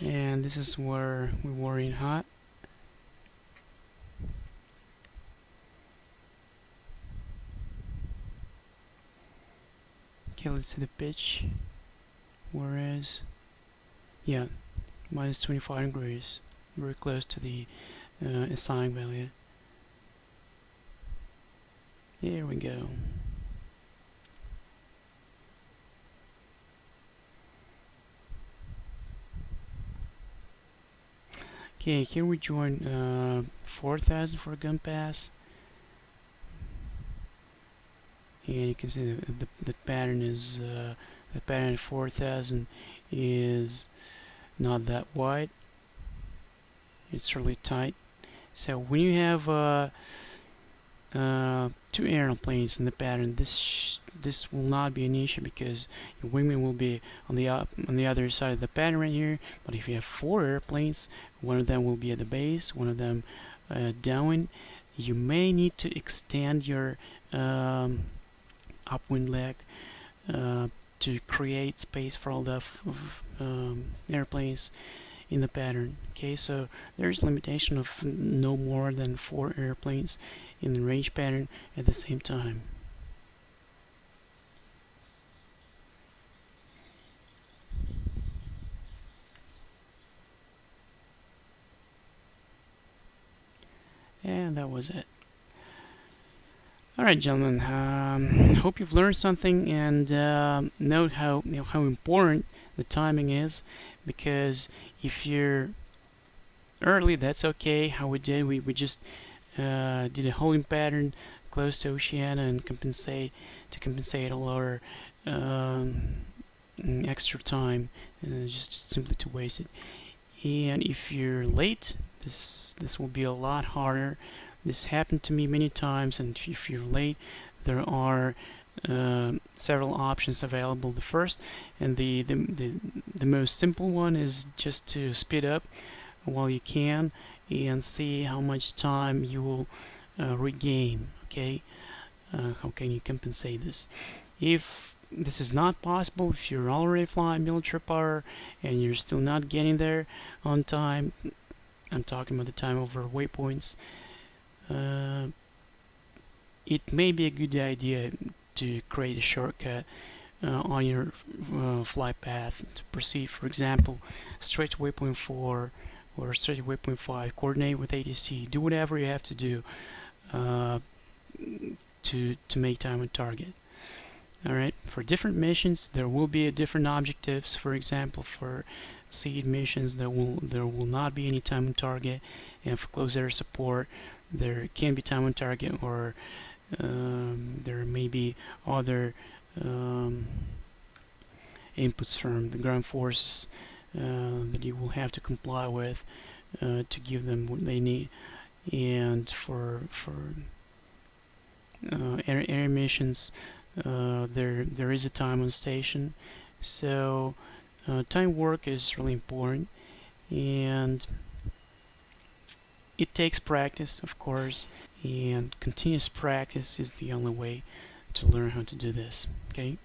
And this is where we were in hot. Okay, let's see the pitch. Whereas, yeah, minus 25 degrees, very close to the assigned value. There we go. Okay, here we join 4,000 for a gun pass. And you can see the pattern is the pattern 4,000 is not that wide. It's really tight. So when you have two airplanes in the pattern, this will not be an issue because your wingman will be on the other side of the pattern right here. But if you have 4 airplanes, one of them will be at the base, one of them down. You may need to extend your upwind leg to create space for all the airplanes in the pattern. Okay, so there's limitation of no more than 4 airplanes in the range pattern at the same time. And that was it. Alright, gentlemen, hope you've learned something, and note how important the timing is, because if you're early, that's okay. How we did, we just did a holding pattern close to Oceania and compensate all our extra time, just simply to waste it. And if you're late, this will be a lot harder. This happened to me many times, and if you're late, there are several options available. The first and the most simple one is just to speed up while you can and see how much time you will regain. Okay, how can you compensate this? If this is not possible, if you're already flying military power and you're still not getting there on time, I'm talking about the time over waypoints, it may be a good idea to create a shortcut on your flight path to proceed. For example, straight to waypoint 4 or straight to waypoint 5, coordinate with ATC, do whatever you have to do to make time on target. Alright, for different missions there will be different objectives. For example, for seed missions there will not be any time on target, and for close air support there can be time on target, or there may be other inputs from the ground forces that you will have to comply with to give them what they need. And for air missions, there is a time on station, so time work is really important, and it takes practice, of course, and continuous practice is the only way to learn how to do this. Okay.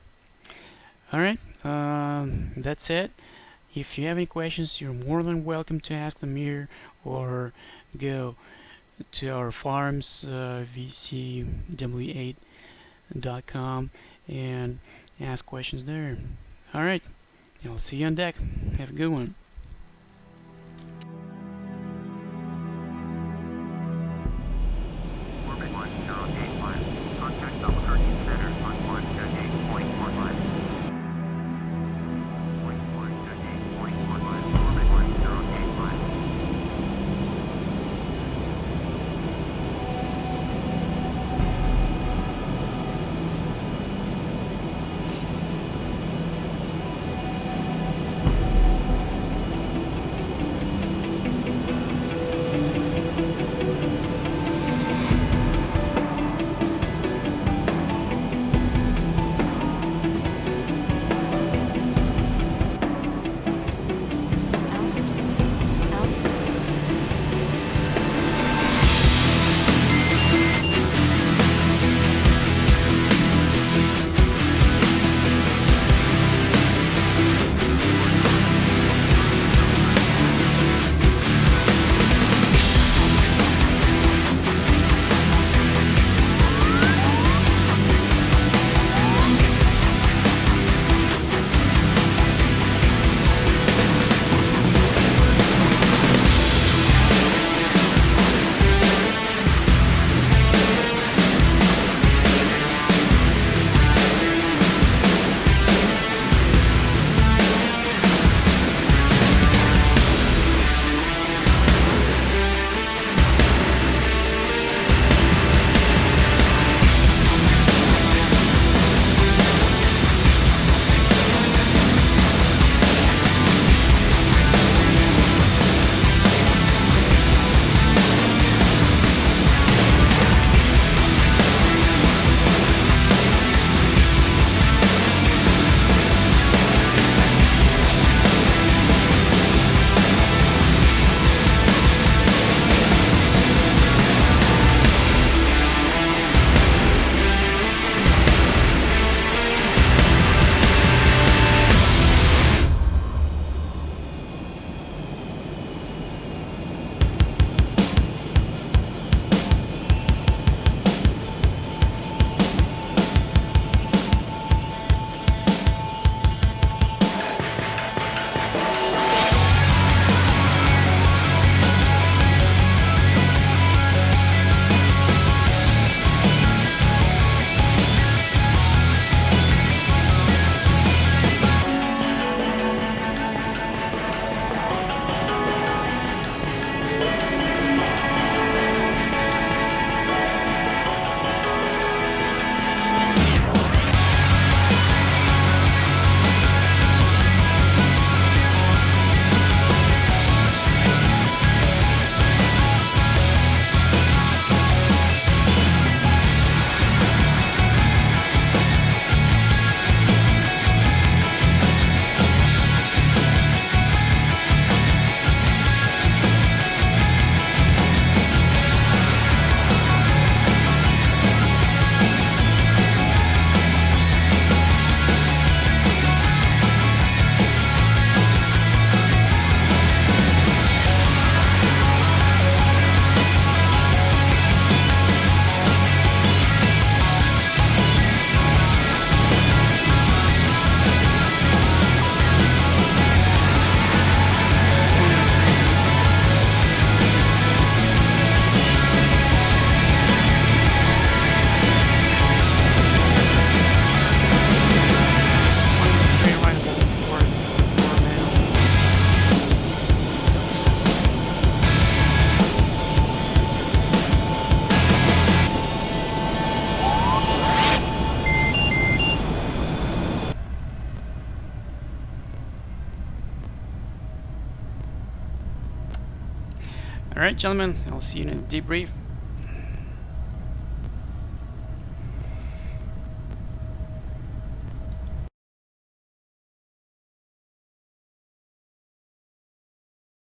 All right. That's it. If you have any questions, you're more than welcome to ask them here or go to our forums, vcw8.com, and ask questions there. All right. I'll see you on deck. Have a good one. Orbit 1085. Contact Albuquerque Center on 1-8.45. 1-8.45. Orbit 1085. Alright, gentlemen, I'll see you in a debrief.